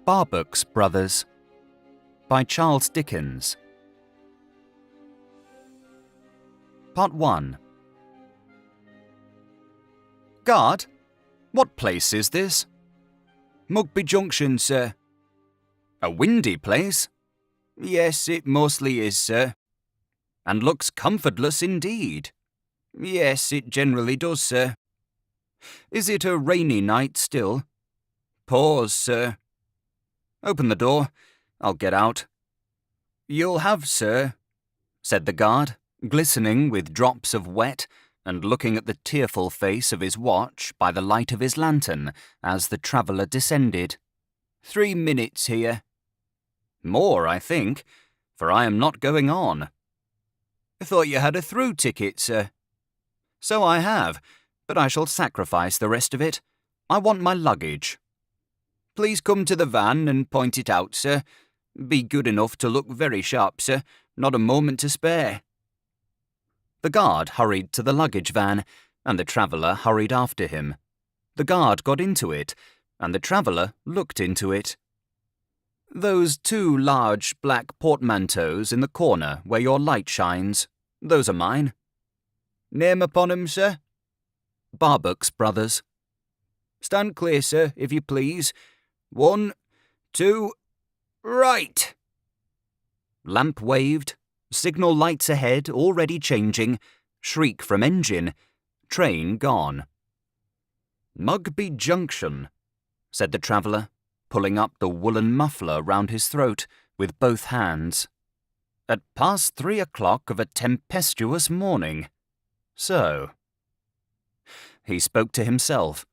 Barbox Brothers by Charles Dickens. Part 1. Guard, what place is this? Mugby Junction, sir. A windy place? Yes, it mostly is, sir. And looks comfortless indeed. Yes, it generally does, sir. Is it a rainy night still? Pause, sir. Open the door. I'll get out. You'll have, sir, said the guard, glistening with drops of wet and looking at the tearful face of his watch by the light of his lantern as the traveller descended. 3 minutes here. More, I think, for I am not going on. I thought you had a through ticket, sir. So I have, but I shall sacrifice the rest of it. I want my luggage. Please come to the van and point it out, sir. Be good enough to look very sharp, sir. Not a moment to spare. The guard hurried to the luggage van, and the traveller hurried after him. The guard got into it, and the traveller looked into it. Those 2 large black portmanteaus in the corner where your light shines, those are mine. Name upon 'em, sir? Barbox Brothers. Stand clear, sir, if you please. 1, 2, right! Lamp waved, signal lights ahead already changing, shriek from engine, train gone. Mugby Junction, said the traveller, pulling up the woolen muffler round his throat with both hands. At past 3 o'clock of a tempestuous morning. So. He spoke to himself.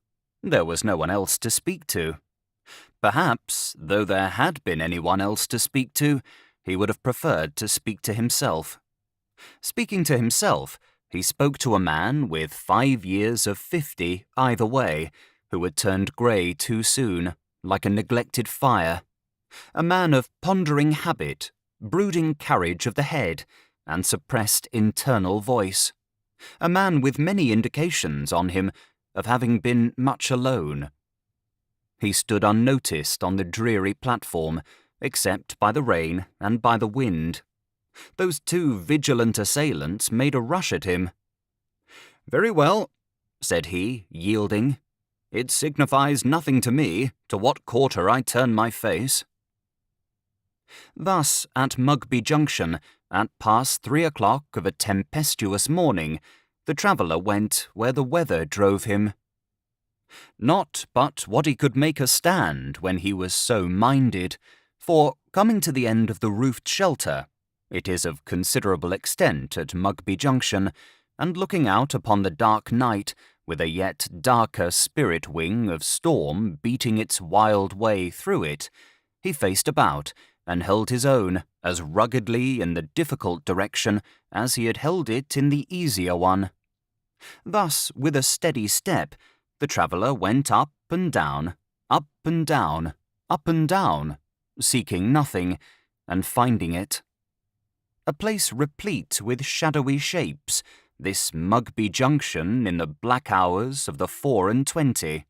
There was no one else to speak to. Perhaps, though there had been anyone else to speak to, he would have preferred to speak to himself. Speaking to himself, he spoke to a man with 5 years of 50 either way, who had turned grey too soon, like a neglected fire. A man of pondering habit, brooding carriage of the head, and suppressed internal voice. A man with many indications on him of having been much alone. He stood unnoticed on the dreary platform, except by the rain and by the wind. Those 2 vigilant assailants made a rush at him. "Very well," said he, yielding. "It signifies nothing to me to what quarter I turn my face." Thus, at Mugby Junction, at past 3 o'clock of a tempestuous morning, the traveller went where the weather drove him. Not but what he could make a stand when he was so minded, for, coming to the end of the roofed shelter, it is of considerable extent at Mugby Junction, and looking out upon the dark night, with a yet darker spirit wing of storm beating its wild way through it, he faced about and held his own as ruggedly in the difficult direction as he had held it in the easier one. Thus, with a steady step, the traveller went up and down, up and down, up and down, seeking nothing, and finding it. A place replete with shadowy shapes, this Mugby Junction in the black hours of the 4 and 20.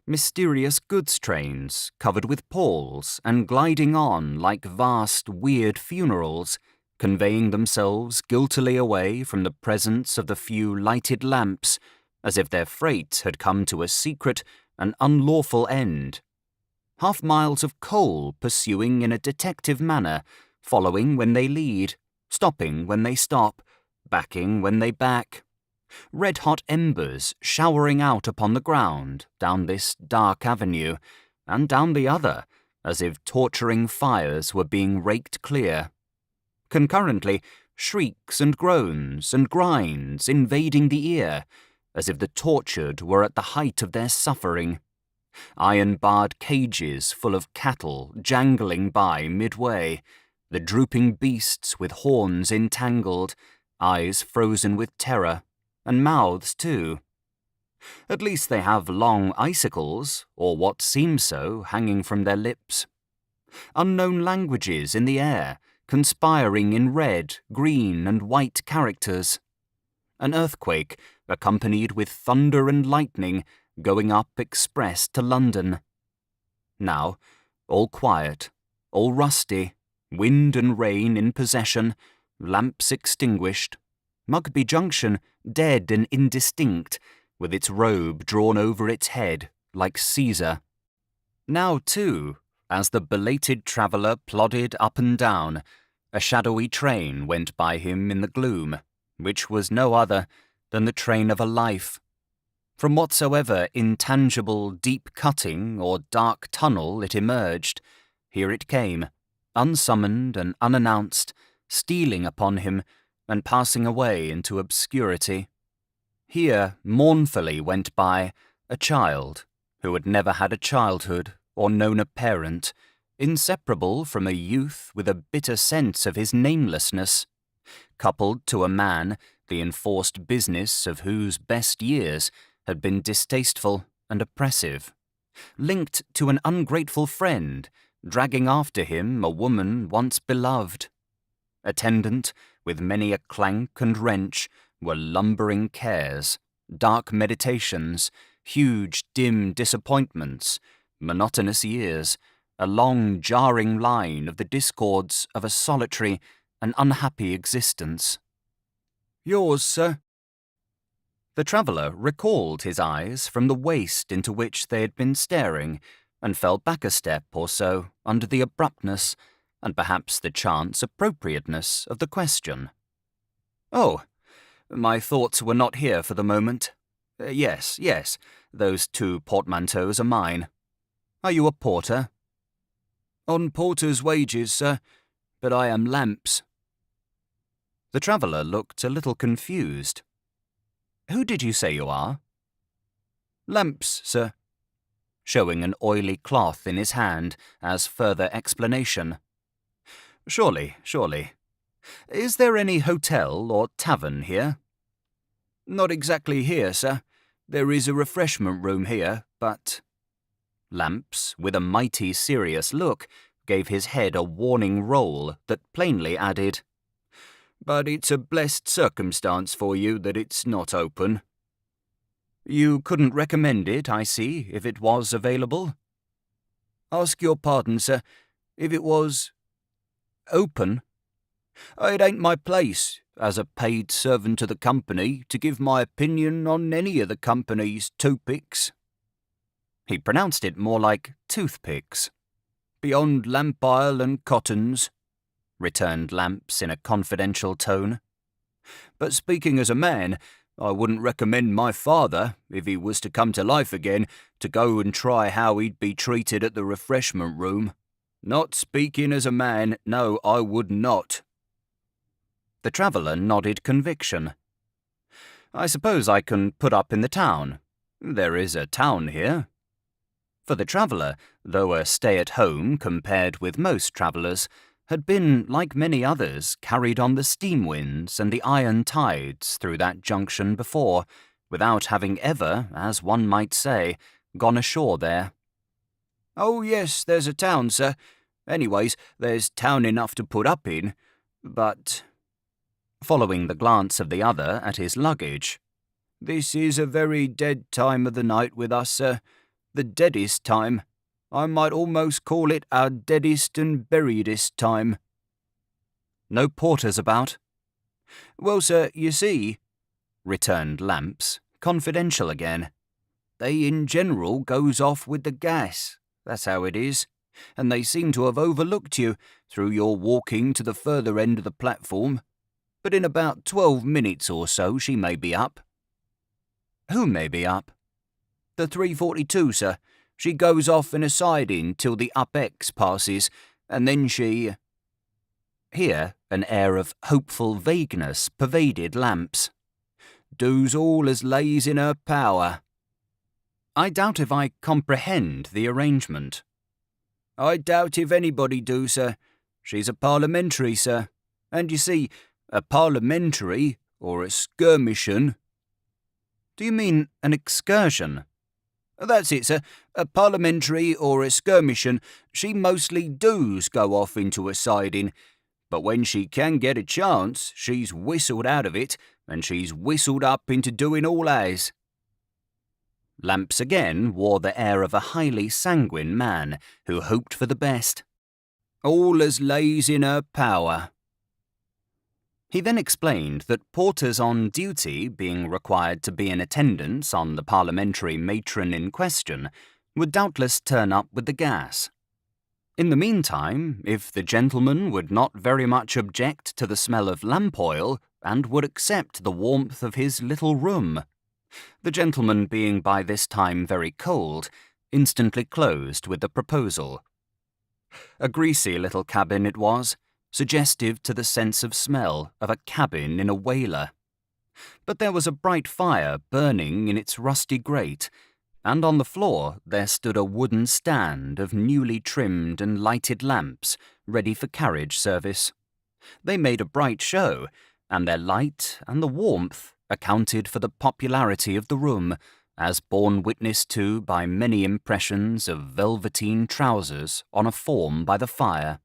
Mysterious goods trains, covered with palls, and gliding on like vast, weird funerals, conveying themselves guiltily away from the presence of the few lighted lamps, as if their freight had come to a secret and unlawful end. Half-miles of coal pursuing in a detective manner, following when they lead, stopping when they stop, backing when they back. Red-hot embers showering out upon the ground down this dark avenue, and down the other, as if torturing fires were being raked clear. Concurrently, shrieks and groans and grinds invading the ear, as if the tortured were at the height of their suffering. Iron-barred cages full of cattle jangling by midway, the drooping beasts with horns entangled, eyes frozen with terror, and mouths too. At least they have long icicles, or what seems so, hanging from their lips. Unknown languages in the air, conspiring in red, green, and white characters. An earthquake, accompanied with thunder and lightning, going up express to London. Now, All quiet, all rusty, wind and rain in possession, lamps extinguished, Mugby Junction dead and indistinct, with its robe drawn over its head, like Caesar. Now, too, as the belated traveller plodded up and down, a shadowy train went by him in the gloom, which was no other than the train of a life. From whatsoever intangible deep-cutting or dark tunnel it emerged, here it came, unsummoned and unannounced, stealing upon him and passing away into obscurity. Here mournfully went by a child who had never had a childhood or known a parent, inseparable from a youth with a bitter sense of his namelessness, coupled to a man the enforced business of whose best years had been distasteful and oppressive, linked to an ungrateful friend, dragging after him a woman once beloved. Attendant, with many a clank and wrench, were lumbering cares, dark meditations, huge dim disappointments, monotonous years, a long jarring line of the discords of a solitary and unhappy existence. "Yours, sir." The traveller recalled his eyes from the waste into which they had been staring, and fell back a step or so under the abruptness and perhaps the chance appropriateness of the question. "Oh, my thoughts were not here for the moment. Yes, those 2 portmanteaus are mine. Are you a porter?" "On porter's wages, sir, but I am Lamps." The traveller looked a little confused. "Who did you say you are?" "Lamps, sir," showing an oily cloth in his hand as further explanation. Surely. Is there any hotel or tavern here?" "Not exactly here, sir. There is a refreshment room here, but—" Lamps, with a mighty serious look, gave his head a warning roll that plainly added, "But it's a blessed circumstance for you that it's not open." "You couldn't recommend it, I see, if it was available?" "Ask your pardon, sir. If it was open? It ain't my place, as a paid servant of the company, to give my opinion on any of the company's toothpicks." He pronounced it more like toothpicks. "Beyond Lampile and Cotton's," returned Lamps in a confidential tone. "But speaking as a man, I wouldn't recommend my father, if he was to come to life again, to go and try how he'd be treated at the refreshment room. Not speaking as a man, no, I would not." The traveller nodded conviction. "I suppose I can put up in the town. There is a town here." For the traveller, though a stay-at-home compared with most travellers, had been, like many others, carried on the steam winds and the iron tides through that junction before, without having ever, as one might say, gone ashore there. "Oh, yes, there's a town, sir. Anyways, there's town enough to put up in. But," following the glance of the other at his luggage, "this is a very dead time of the night with us, sir. The deadest time. I might almost call it our deadest and buriedest time." "No porters about?" "Well, sir, you see," returned Lamps, confidential again, "they in general goes off with the gas. That's how it is. And they seem to have overlooked you, through your walking to the further end of the platform. But in about 12 minutes or so she may be up." "Who may be up?" "The 342, sir. She goes off in a siding till the up-X passes, and then she—" Here an air of hopeful vagueness pervaded Lamps. "Does all as lays in her power." "I doubt if I comprehend the arrangement." "I doubt if anybody do, sir. She's a parliamentary, sir. And you see, a parliamentary, or a skirmishin—" "Do you mean an excursion?" "That's it, sir. A parliamentary or a skirmishin', she mostly does go off into a siding, but when she can get a chance, she's whistled out of it, and she's whistled up into doing all as." Lamps again wore the air of a highly sanguine man who hoped for the best. "All as lays in her power." He then explained that porters on duty, being required to be in attendance on the parliamentary matron in question, would doubtless turn up with the gas. In the meantime, if the gentleman would not very much object to the smell of lamp oil, and would accept the warmth of his little room, the gentleman being by this time very cold, instantly closed with the proposal. A greasy little cabin it was, suggestive to the sense of smell of a cabin in a whaler. But there was a bright fire burning in its rusty grate, and on the floor there stood a wooden stand of newly trimmed and lighted lamps ready for carriage service. They made a bright show, and their light and the warmth accounted for the popularity of the room, as borne witness to by many impressions of velveteen trousers on a form by the fire,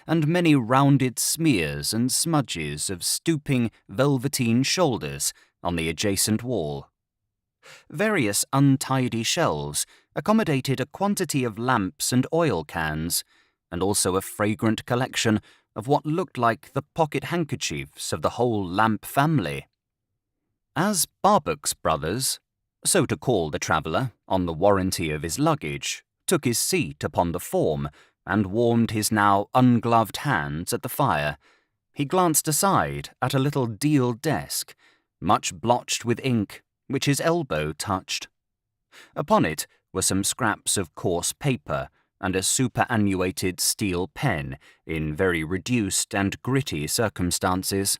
and many rounded smears and smudges of stooping velveteen shoulders on the adjacent wall. Various untidy shelves accommodated a quantity of lamps and oil cans, and also a fragrant collection of what looked like the pocket handkerchiefs of the whole lamp family. As Barbox brothers, so to call the traveller, on the warranty of his luggage, took his seat upon the form and warmed his now ungloved hands at the fire, he glanced aside at a little deal desk, much blotched with ink, which his elbow touched. Upon it were some scraps of coarse paper and a superannuated steel pen in very reduced and gritty circumstances.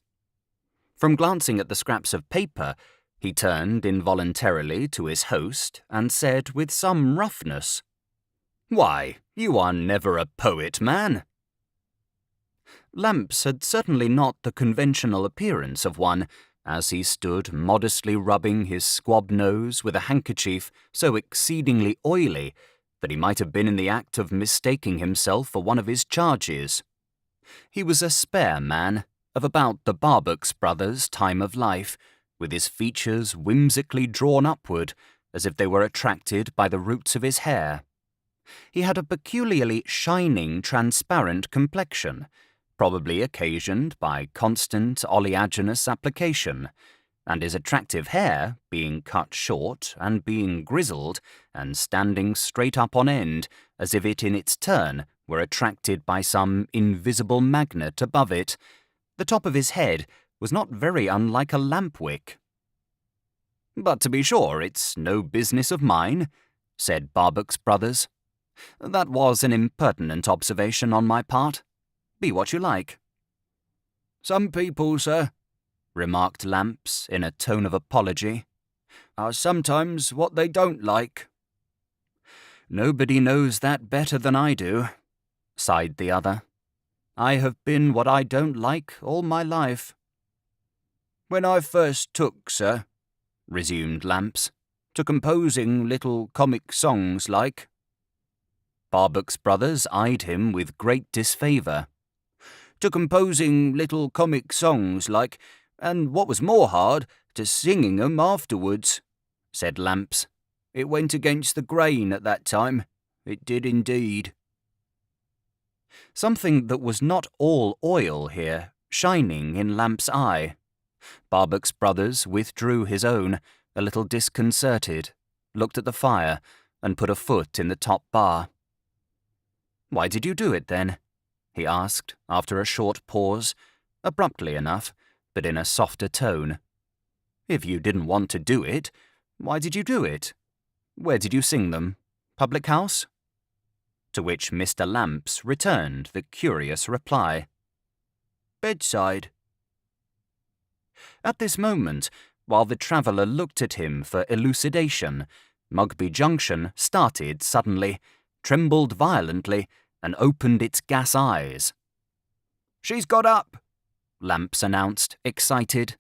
From glancing at the scraps of paper, he turned involuntarily to his host and said with some roughness, "Why, you are never a poet, man." Lamps had certainly not the conventional appearance of one, as he stood modestly rubbing his squab nose with a handkerchief so exceedingly oily that he might have been in the act of mistaking himself for one of his charges. He was a spare man, of about the Barbox brothers' time of life, with his features whimsically drawn upward, as if they were attracted by the roots of his hair. He had a peculiarly shining, transparent complexion, probably occasioned by constant oleaginous application, and his attractive hair, being cut short and being grizzled and standing straight up on end, as if it in its turn were attracted by some invisible magnet above it, the top of his head was not very unlike a lamp-wick. "But to be sure, it's no business of mine," said Barbox brothers. "That was an impertinent observation on my part. Be what you like." "Some people, sir," remarked Lamps in a tone of apology, "are sometimes what they don't like." "Nobody knows that better than I do," sighed the other. "I have been what I don't like all my life." "When I first took, sir," resumed Lamps, "to composing little comic songs like—" Barbox brothers eyed him with great disfavour. "To composing little comic songs like, and what was more hard, to singing 'em afterwards," said Lamps. "It went against the grain at that time. It did indeed." Something that was not all oil here, shining in Lamp's eye. Barbox brothers withdrew his own, a little disconcerted, looked at the fire, and put a foot in the top bar. "Why did you do it, then?" he asked, after a short pause, abruptly enough, but in a softer tone. "If you didn't want to do it, why did you do it? Where did you sing them? Public house?" To which Mr. Lamps returned the curious reply, "Bedside." At this moment, while the traveller looked at him for elucidation, Mugby Junction started suddenly, trembled violently, and opened its gas eyes. "She's got up," Lamps announced, excited.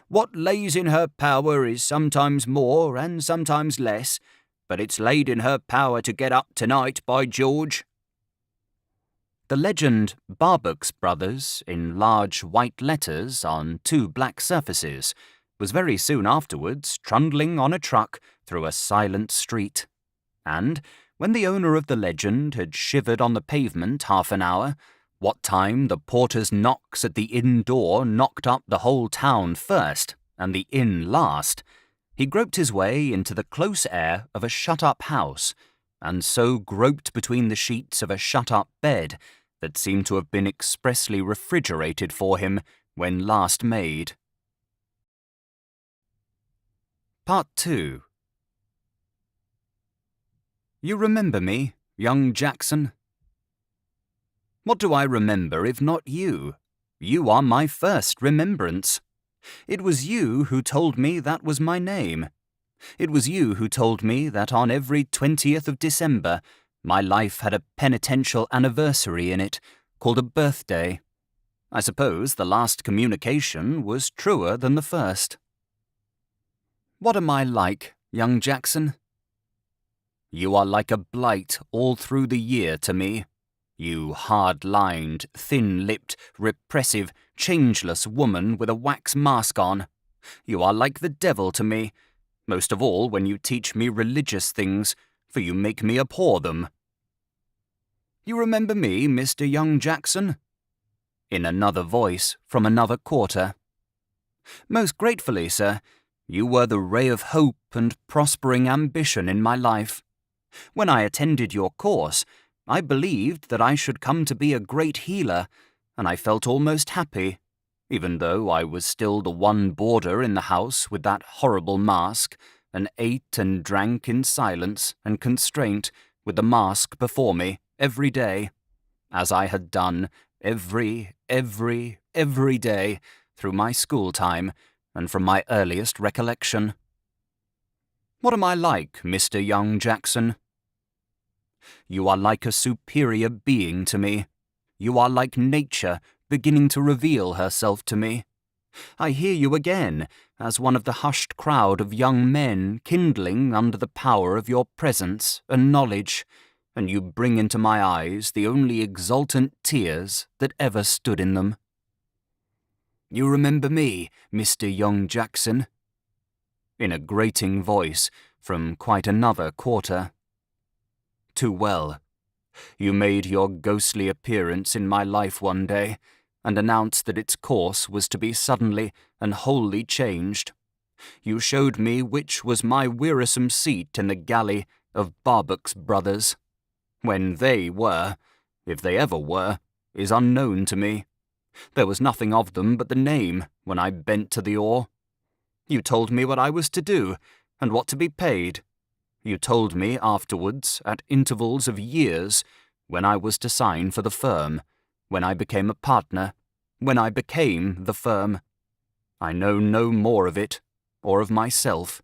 "What lays in her power is sometimes more and sometimes less, but it's laid in her power to get up tonight, by George." The legend Barbox Brothers, in large white letters on two black surfaces, was very soon afterwards trundling on a truck through a silent street, and, when the owner of the legend had shivered on the pavement half an hour, what time the porter's knocks at the inn door knocked up the whole town first, and the inn last, he groped his way into the close air of a shut-up house, and so groped between the sheets of a shut-up bed that seemed to have been expressly refrigerated for him when last made. Part 2. You remember me, young Jackson? What do I remember if not you? You are my first remembrance. It was you who told me that was my name. It was you who told me that on every 20th of December my life had a penitential anniversary in it, called a birthday. I suppose the last communication was truer than the first. What am I like, young Jackson? You are like a blight all through the year to me. You hard-lined, thin-lipped, repressive, changeless woman with a wax mask on. You are like the devil to me, most of all when you teach me religious things, for you make me abhor them. You remember me, Mr. Young Jackson? In another voice, from another quarter. Most gratefully, sir. You were the ray of hope and prospering ambition in my life. When I attended your course, I believed that I should come to be a great healer, and I felt almost happy, even though I was still the one boarder in the house with that horrible mask, and ate and drank in silence and constraint with the mask before me every day, as I had done every day through my school time and from my earliest recollection. What am I like, Mr. Young Jackson? You are like a superior being to me. You are like nature beginning to reveal herself to me. I hear you again, as one of the hushed crowd of young men kindling under the power of your presence and knowledge, and you bring into my eyes the only exultant tears that ever stood in them. You remember me, Mr. Young Jackson? In a grating voice from quite another quarter. Too well. You made your ghostly appearance in my life one day, and announced that its course was to be suddenly and wholly changed. You showed me which was my wearisome seat in the galley of Barbox brothers. When they were, if they ever were, is unknown to me. There was nothing of them but the name when I bent to the oar. You told me what I was to do, and what to be paid. You told me afterwards, at intervals of years, when I was to sign for the firm, when I became a partner, when I became the firm. I know no more of it, or of myself.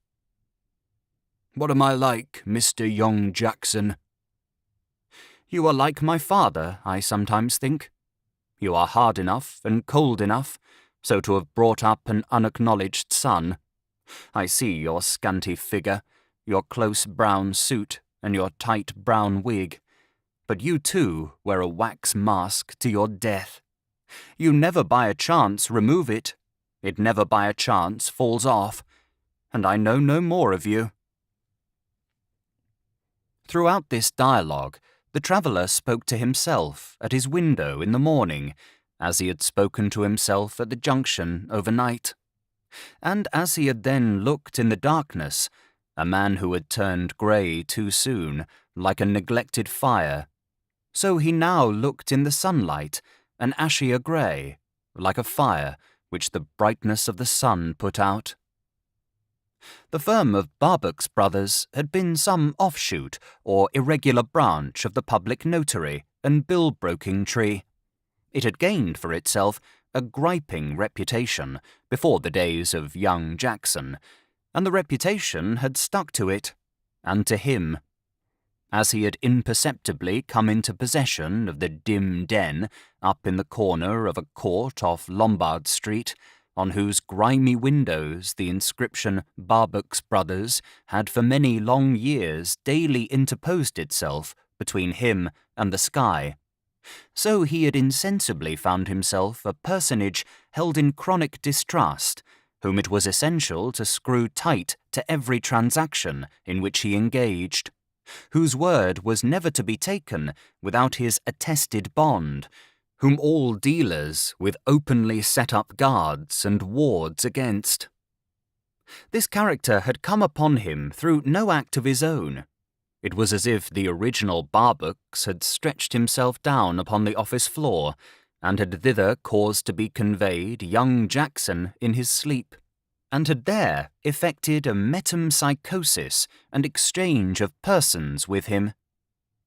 What am I like, Mr. Young Jackson? You are like my father, I sometimes think. You are hard enough and cold enough, so to have brought up an unacknowledged son. I see your scanty figure, your close brown suit, and your tight brown wig. But you, too, wear a wax mask to your death. You never by a chance remove it. It never by a chance falls off. And I know no more of you. Throughout this dialogue, the traveller spoke to himself at his window in the morning, as he had spoken to himself at the junction overnight. And as he had then looked in the darkness, a man who had turned grey too soon, like a neglected fire, so he now looked in the sunlight, an ashier grey, like a fire which the brightness of the sun put out. The firm of Barbox Brothers had been some offshoot or irregular branch of the public notary and bill-broking tree. It had gained for itself a griping reputation before the days of young Jackson, and the reputation had stuck to it, and to him. As he had imperceptibly come into possession of the dim den up in the corner of a court off Lombard Street, on whose grimy windows the inscription Barbox Brothers had for many long years daily interposed itself between him and the sky, so he had insensibly found himself a personage held in chronic distrust, whom it was essential to screw tight to every transaction in which he engaged, whose word was never to be taken without his attested bond, whom all dealers with openly set up guards and wards against. This character had come upon him through no act of his own. It was as if the original Barbox had stretched himself down upon the office floor, and had thither caused to be conveyed young Jackson in his sleep, and had there effected a metempsychosis and exchange of persons with him.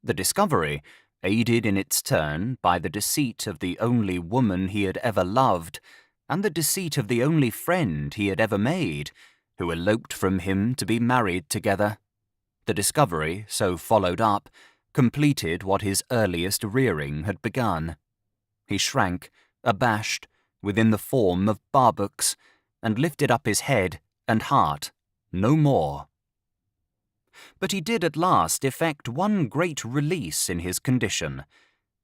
The discovery, aided in its turn by the deceit of the only woman he had ever loved, and the deceit of the only friend he had ever made, who eloped from him to be married together. The discovery, so followed up, completed what his earliest rearing had begun. He shrank, abashed, within the form of Barbox, and lifted up his head and heart no more. But he did at last effect one great release in his condition.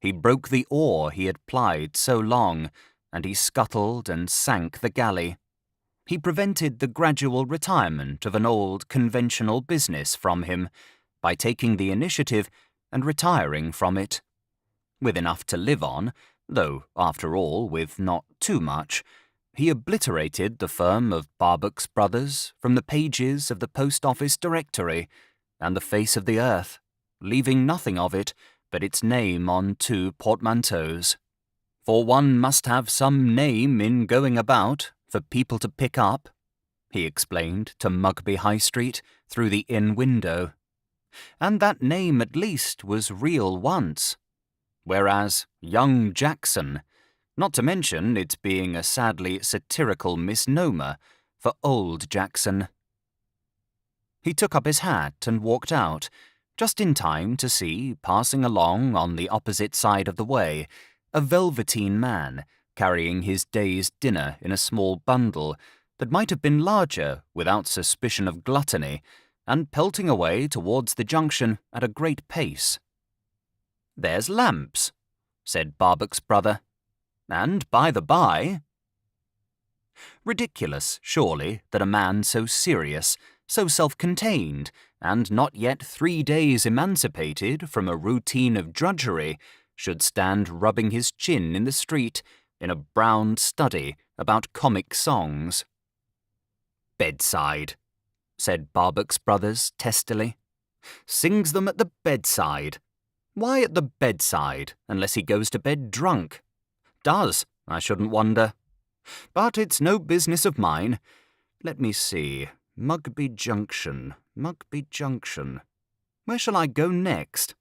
He broke the oar he had plied so long, and he scuttled and sank the galley. He prevented the gradual retirement of an old conventional business from him by taking the initiative and retiring from it. With enough to live on, though, after all, with not too much, he obliterated the firm of Barbox Brothers from the pages of the Post Office Directory and the face of the earth, leaving nothing of it but its name on 2 portmanteaus. For one must have some name in going about for people to pick up, he explained to Mugby High Street through the inn window. And that name at least was real once. Whereas young Jackson, not to mention its being a sadly satirical misnomer for old Jackson. He took up his hat and walked out, just in time to see, passing along on the opposite side of the way, a velveteen man carrying his day's dinner in a small bundle that might have been larger without suspicion of gluttony, and pelting away towards the junction at a great pace. "There's Lamps," said Barbox brother. "And by the by—" Ridiculous, surely, that a man so serious, so self-contained, and not yet 3 days emancipated from a routine of drudgery, should stand rubbing his chin in the street in a brown study about comic songs. "Bedside," said Barbox Brothers testily. "Sings them at the bedside. Why at the bedside, unless he goes to bed drunk? Does, I shouldn't wonder. But it's no business of mine. Let me see. Mugby Junction. Where shall I go next?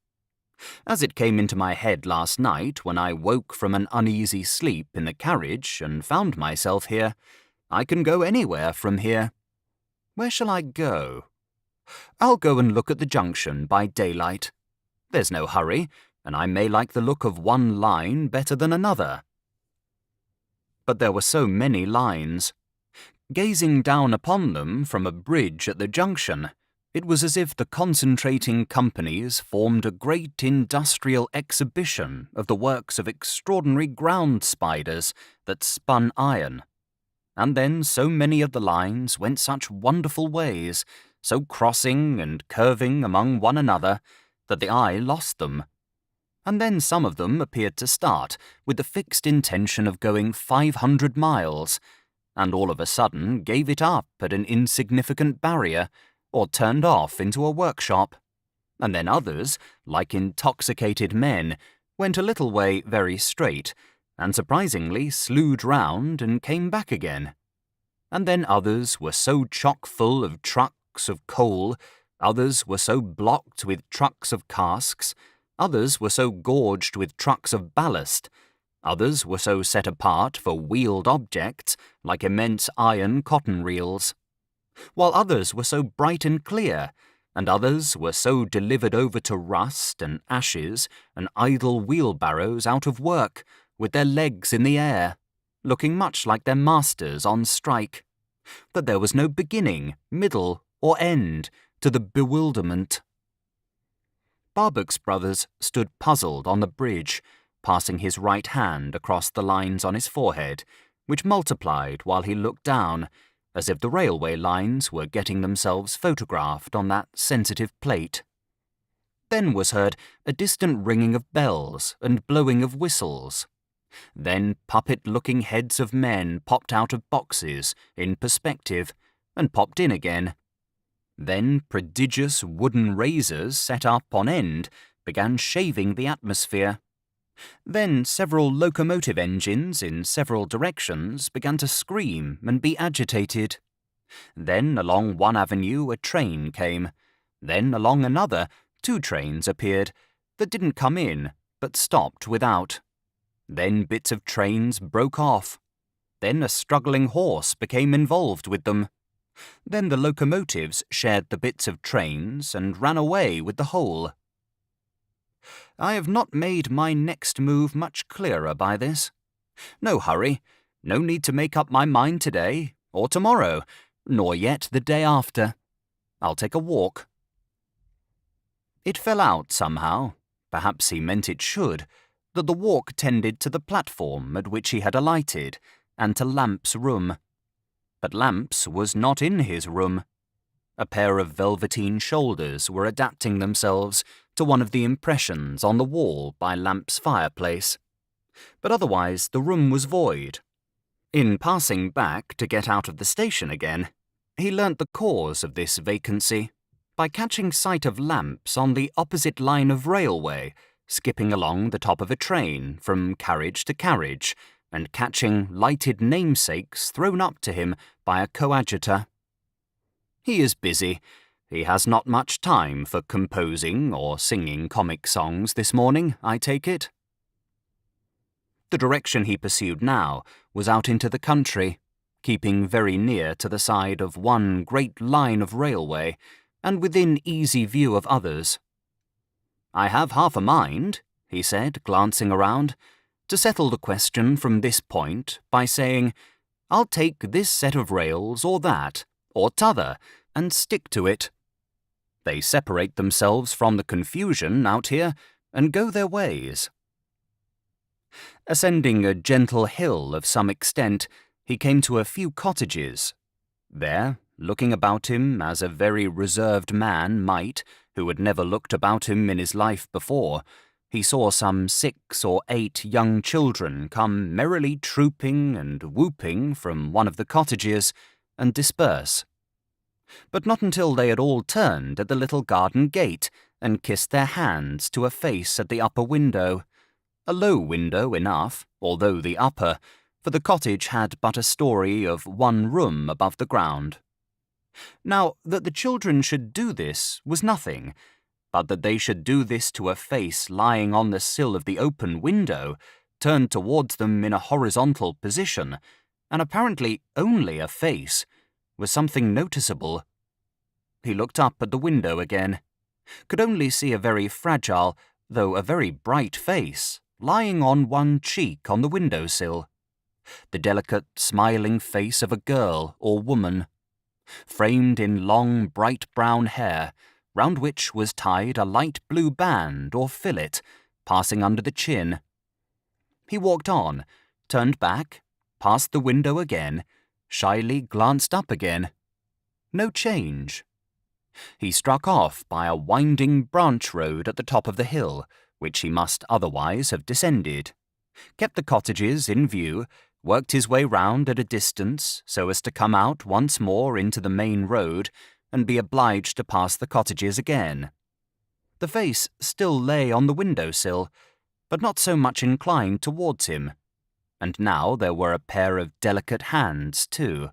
As it came into my head last night when I woke from an uneasy sleep in the carriage and found myself here, I can go anywhere from here. Where shall I go? I'll go and look at the junction by daylight. There's no hurry, and I may like the look of one line better than another." But there were so many lines. Gazing down upon them from a bridge at the junction, it was as if the concentrating companies formed a great industrial exhibition of the works of extraordinary ground spiders that spun iron. And then so many of the lines went such wonderful ways, so crossing and curving among one another, that the eye lost them. And then some of them appeared to start with the fixed intention of going 500 miles, and all of a sudden gave it up at an insignificant barrier, or turned off into a workshop. And then others, like intoxicated men, went a little way very straight, and surprisingly slewed round and came back again. And then others were so chock full of trucks of coal, others were so blocked with trucks of casks, others were so gorged with trucks of ballast, others were so set apart for wheeled objects like immense iron cotton reels, while others were so bright and clear, and others were so delivered over to rust and ashes and idle wheelbarrows out of work, with their legs in the air, looking much like their masters on strike, that there was no beginning, middle, or end to the bewilderment. Barbox Brothers stood puzzled on the bridge, passing his right hand across the lines on his forehead, which multiplied while he looked down, as if the railway lines were getting themselves photographed on that sensitive plate. Then was heard a distant ringing of bells and blowing of whistles. Then puppet-looking heads of men popped out of boxes, in perspective, and popped in again. Then prodigious wooden razors set up on end began shaving the atmosphere. Then several locomotive engines in several directions began to scream and be agitated. Then along one avenue a train came. Then along another 2 trains appeared that didn't come in but stopped without. Then bits of trains broke off. Then a struggling horse became involved with them. Then the locomotives shared the bits of trains and ran away with the whole. I have not made my next move much clearer by this. No hurry, no need to make up my mind today, or tomorrow, nor yet the day after. I'll take a walk. It fell out somehow, perhaps he meant it should, that the walk tended to the platform at which he had alighted, and to Lamp's room. But Lamp's was not in his room. A pair of velveteen shoulders were adapting themselves to one of the impressions on the wall by Lamp's fireplace. But otherwise the room was void. In passing back to get out of the station again, he learnt the cause of this vacancy by catching sight of Lamp's on the opposite line of railway, skipping along the top of a train from carriage to carriage, and catching lighted namesakes thrown up to him by a coadjutor. He is busy. He has not much time for composing or singing comic songs this morning, I take it. The direction he pursued now was out into the country, keeping very near to the side of one great line of railway, and within easy view of others. I have half a mind, he said, glancing around, to settle the question from this point by saying, I'll take this set of rails or that, or t'other, and stick to it. They separate themselves from the confusion out here and go their ways. Ascending a gentle hill of some extent, he came to a few cottages. There, looking about him as a very reserved man might, who had never looked about him in his life before, he saw some 6 or 8 young children come merrily trooping and whooping from one of the cottages and disperse. But not until they had all turned at the little garden gate and kissed their hands to a face at the upper window, a low window enough, although the upper, for the cottage had but a story of 1 room above the ground. Now, that the children should do this was nothing, but that they should do this to a face lying on the sill of the open window, turned towards them in a horizontal position, and apparently only a face, was something noticeable. He looked up at the window again, could only see a very fragile, though a very bright face, lying on one cheek on the window-sill. The delicate, smiling face of a girl or woman, framed in long, bright brown hair, round which was tied a light blue band or fillet, passing under the chin. He walked on, turned back, passed the window again, shyly glanced up again. No change. He struck off by a winding branch road at the top of the hill, which he must otherwise have descended, kept the cottages in view, worked his way round at a distance so as to come out once more into the main road and be obliged to pass the cottages again. The face still lay on the window-sill, but not so much inclined towards him, and now there were a pair of delicate hands too.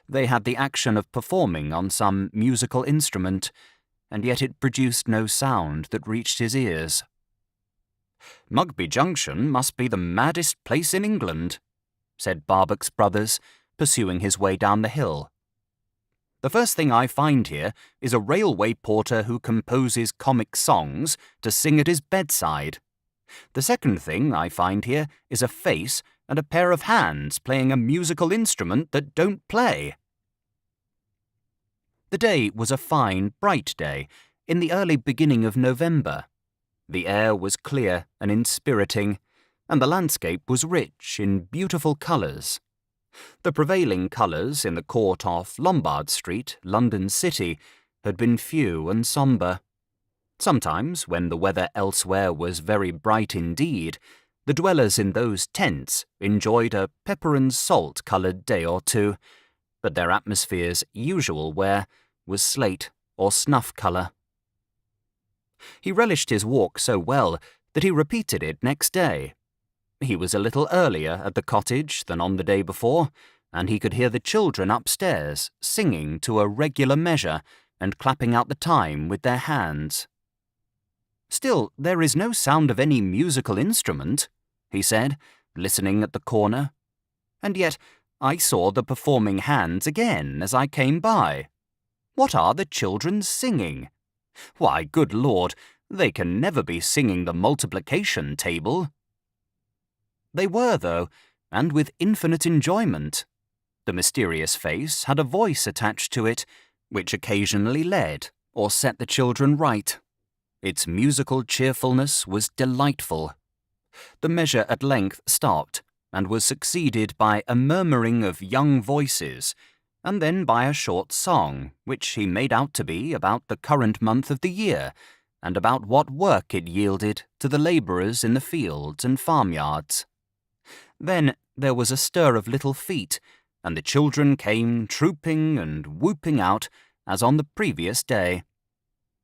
They had the action of performing on some musical instrument, and yet it produced no sound that reached his ears. "Mugby Junction must be the maddest place in England," said Barbox Brothers, pursuing his way down the hill. "The first thing I find here is a railway porter who composes comic songs to sing at his bedside. The second thing I find here is a face and a pair of hands playing a musical instrument that don't play." The day was a fine, bright day, in the early beginning of November. The air was clear and inspiriting, and the landscape was rich in beautiful colours. The prevailing colours in the court off Lombard Street, London City, had been few and sombre. Sometimes, when the weather elsewhere was very bright indeed, the dwellers in those tents enjoyed a pepper-and-salt-coloured day or two, but their atmosphere's usual wear was slate or snuff colour. He relished his walk so well that he repeated it next day. He was a little earlier at the cottage than on the day before, and he could hear the children upstairs singing to a regular measure and clapping out the time with their hands. "Still, there is no sound of any musical instrument," he said, listening at the corner. "And yet I saw the performing hands again as I came by. What are the children singing? Why, good Lord, they can never be singing the multiplication table." They were, though, and with infinite enjoyment. The mysterious face had a voice attached to it, which occasionally led or set the children right. Its musical cheerfulness was delightful. The measure at length stopped, and was succeeded by a murmuring of young voices, and then by a short song, which he made out to be about the current month of the year, and about what work it yielded to the labourers in the fields and farmyards. Then there was a stir of little feet, and the children came trooping and whooping out, as on the previous day.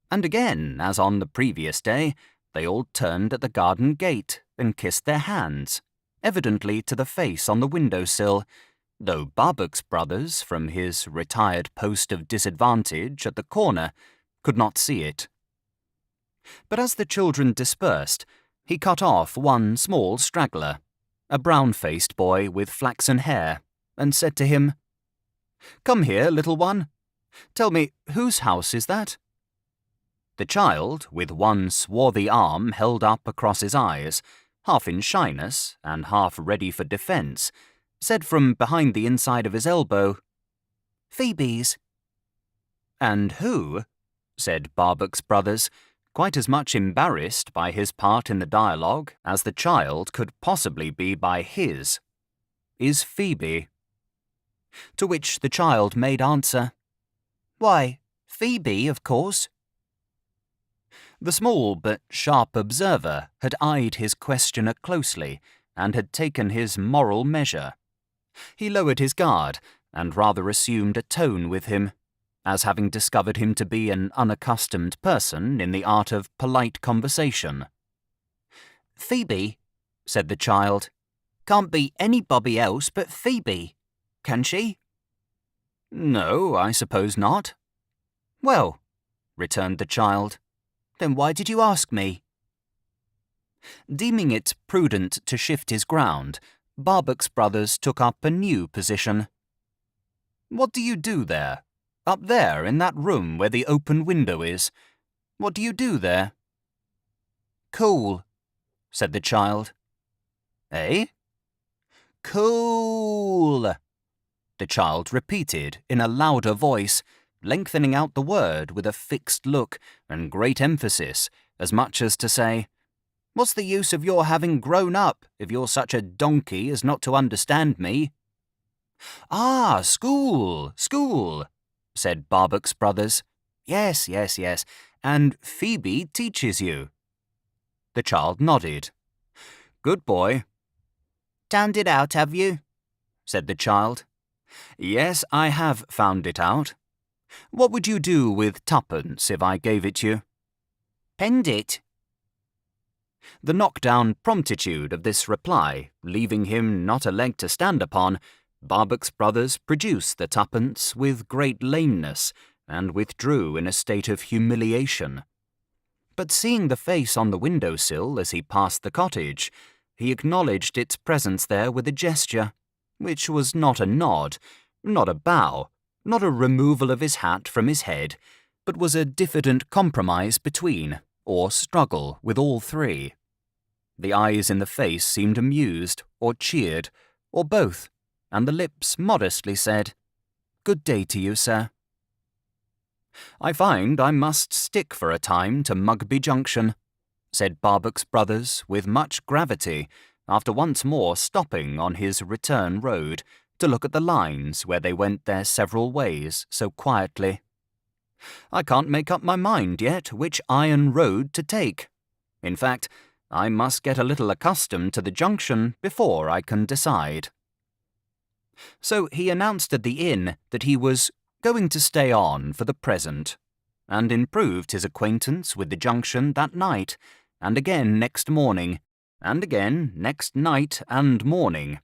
And again, as on the previous day, they all turned at the garden gate and kissed their hands, evidently to the face on the window-sill, though Barbox brothers, from his retired post of disadvantage at the corner, could not see it. But as the children dispersed, he cut off one small straggler, a brown-faced boy with flaxen hair, and said to him, "Come here, little one. Tell me, whose house is that?" The child, with one swarthy arm held up across his eyes, half in shyness and half ready for defence, said from behind the inside of his elbow, "Phoebe's." "And who," said Barbox brothers, quite as much embarrassed by his part in the dialogue as the child could possibly be by his, "is Phoebe?" To which the child made answer, "Why, Phoebe, of course." The small but sharp observer had eyed his questioner closely and had taken his moral measure. He lowered his guard and rather assumed a tone with him, as having discovered him to be an unaccustomed person in the art of polite conversation. "Phoebe," said the child, "can't be anybody else but Phoebe, can she?" "No, I suppose not." "Well," returned the child, "then why did you ask me?" Deeming it prudent to shift his ground, Barbox brothers took up a new position. "What do you do there? Up there, in that room where the open window is? What do you do there?" "Cool," said the child. "Eh?" "Cool," the child repeated in a louder voice, lengthening out the word with a fixed look and great emphasis, as much as to say, "What's the use of your having grown up if you're such a donkey as not to understand me?" "Ah, school, school," said Barbox brothers. "Yes, yes, yes, and Phoebe teaches you." The child nodded. "Good boy." "Turned it out, have you?" said the child. "Yes, I have found it out. What would you do with twopence if I gave it you?" "Penned it." The knock-down promptitude of this reply, leaving him not a leg to stand upon, Barbox brothers produced the twopence with great lameness, and withdrew in a state of humiliation. But seeing the face on the window-sill as he passed the cottage, he acknowledged its presence there with a gesture, which was not a nod, not a bow, not a removal of his hat from his head, but was a diffident compromise between, or struggle with all three. The eyes in the face seemed amused, or cheered, or both, and the lips modestly said, "Good day to you, sir." "I find I must stick for a time to Mugby Junction," said Barbox brothers with much gravity, after once more stopping on his return road to look at the lines where they went their several ways so quietly. I can't make up my mind yet which iron road to take. In fact, I must get a little accustomed to the junction before I can decide. So he announced at the inn that he was going to stay on for the present, and improved his acquaintance with the junction that night, and again next morning, and again next night and morning,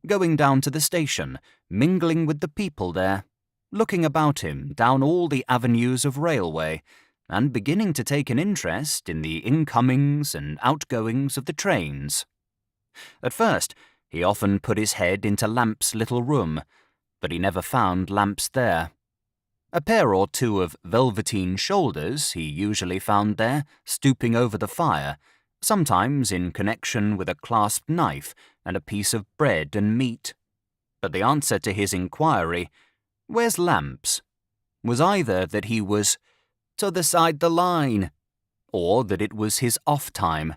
going down to the station, mingling with the people there, looking about him down all the avenues of railway, and beginning to take an interest in the incomings and outgoings of the trains. At first, he often put his head into Lamp's little room, but he never found Lamp's there. A pair or two of velveteen shoulders he usually found there, stooping over the fire, sometimes in connection with a clasped knife and a piece of bread and meat. But the answer to his inquiry, "Where's Lamp's?" was either that he was "t'other side the line," or that it was his off time,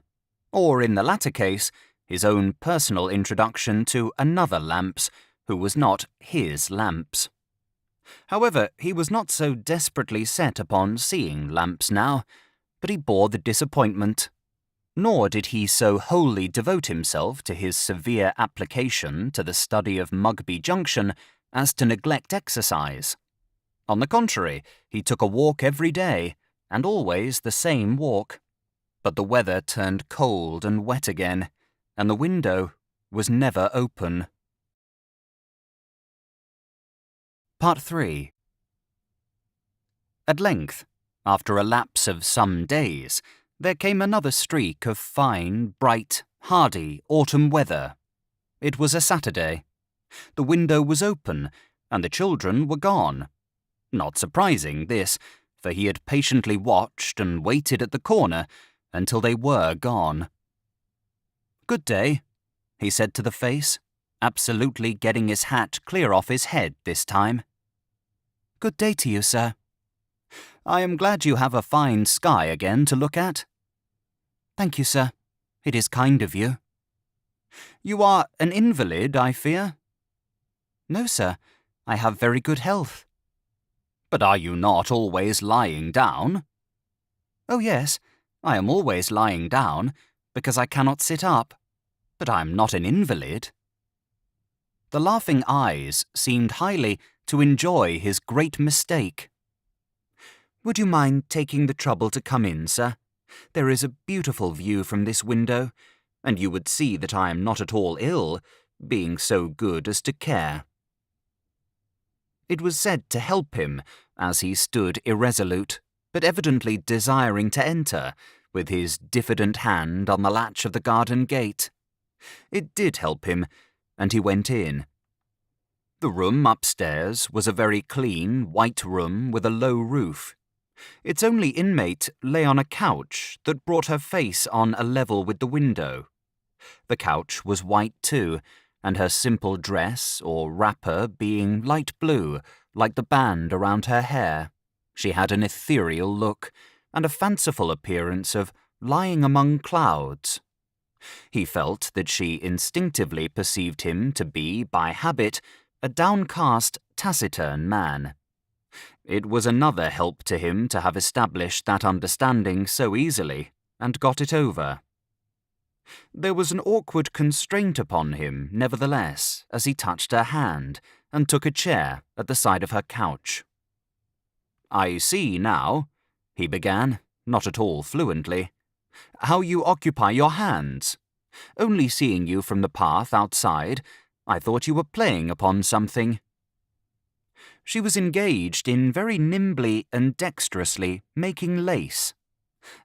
or in the latter case, his own personal introduction to another Lamp's, who was not his Lamp's. However, he was not so desperately set upon seeing Lamp's now, but he bore the disappointment. Nor did he so wholly devote himself to his severe application to the study of Mugby Junction as to neglect exercise. On the contrary, he took a walk every day, and always the same walk. But the weather turned cold and wet again, and the window was never open. Part 3. At length, after a lapse of some days, there came another streak of fine, bright, hardy autumn weather. It was a Saturday. The window was open, and the children were gone. Not surprising, this, for he had patiently watched and waited at the corner until they were gone. "Good day," he said to the face, absolutely getting his hat clear off his head this time. "Good day to you, sir." "I am glad you have a fine sky again to look at." "Thank you, sir. It is kind of you." "You are an invalid, I fear?" "No, sir. I have very good health." "But are you not always lying down?" "Oh, yes. I am always lying down, because I cannot sit up. But I am not an invalid." The laughing eyes seemed highly to enjoy his great mistake. "Would you mind taking the trouble to come in, sir? There is a beautiful view from this window, and you would see that I am not at all ill, being so good as to care." It was said to help him, as he stood irresolute, but evidently desiring to enter, with his diffident hand on the latch of the garden gate. It did help him, and he went in. The room upstairs was a very clean, white room with a low roof. Its only inmate lay on a couch that brought her face on a level with the window. The couch was white too, and her simple dress or wrapper being light blue, like the band around her hair, she had an ethereal look, and a fanciful appearance of lying among clouds. He felt that she instinctively perceived him to be, by habit, a downcast, taciturn man. It was another help to him to have established that understanding so easily, and got it over. There was an awkward constraint upon him, nevertheless, as he touched her hand, and took a chair at the side of her couch. "I see now," he began, not at all fluently, "how you occupy your hands. Only seeing you from the path outside, I thought you were playing upon something." She was engaged in very nimbly and dexterously making lace.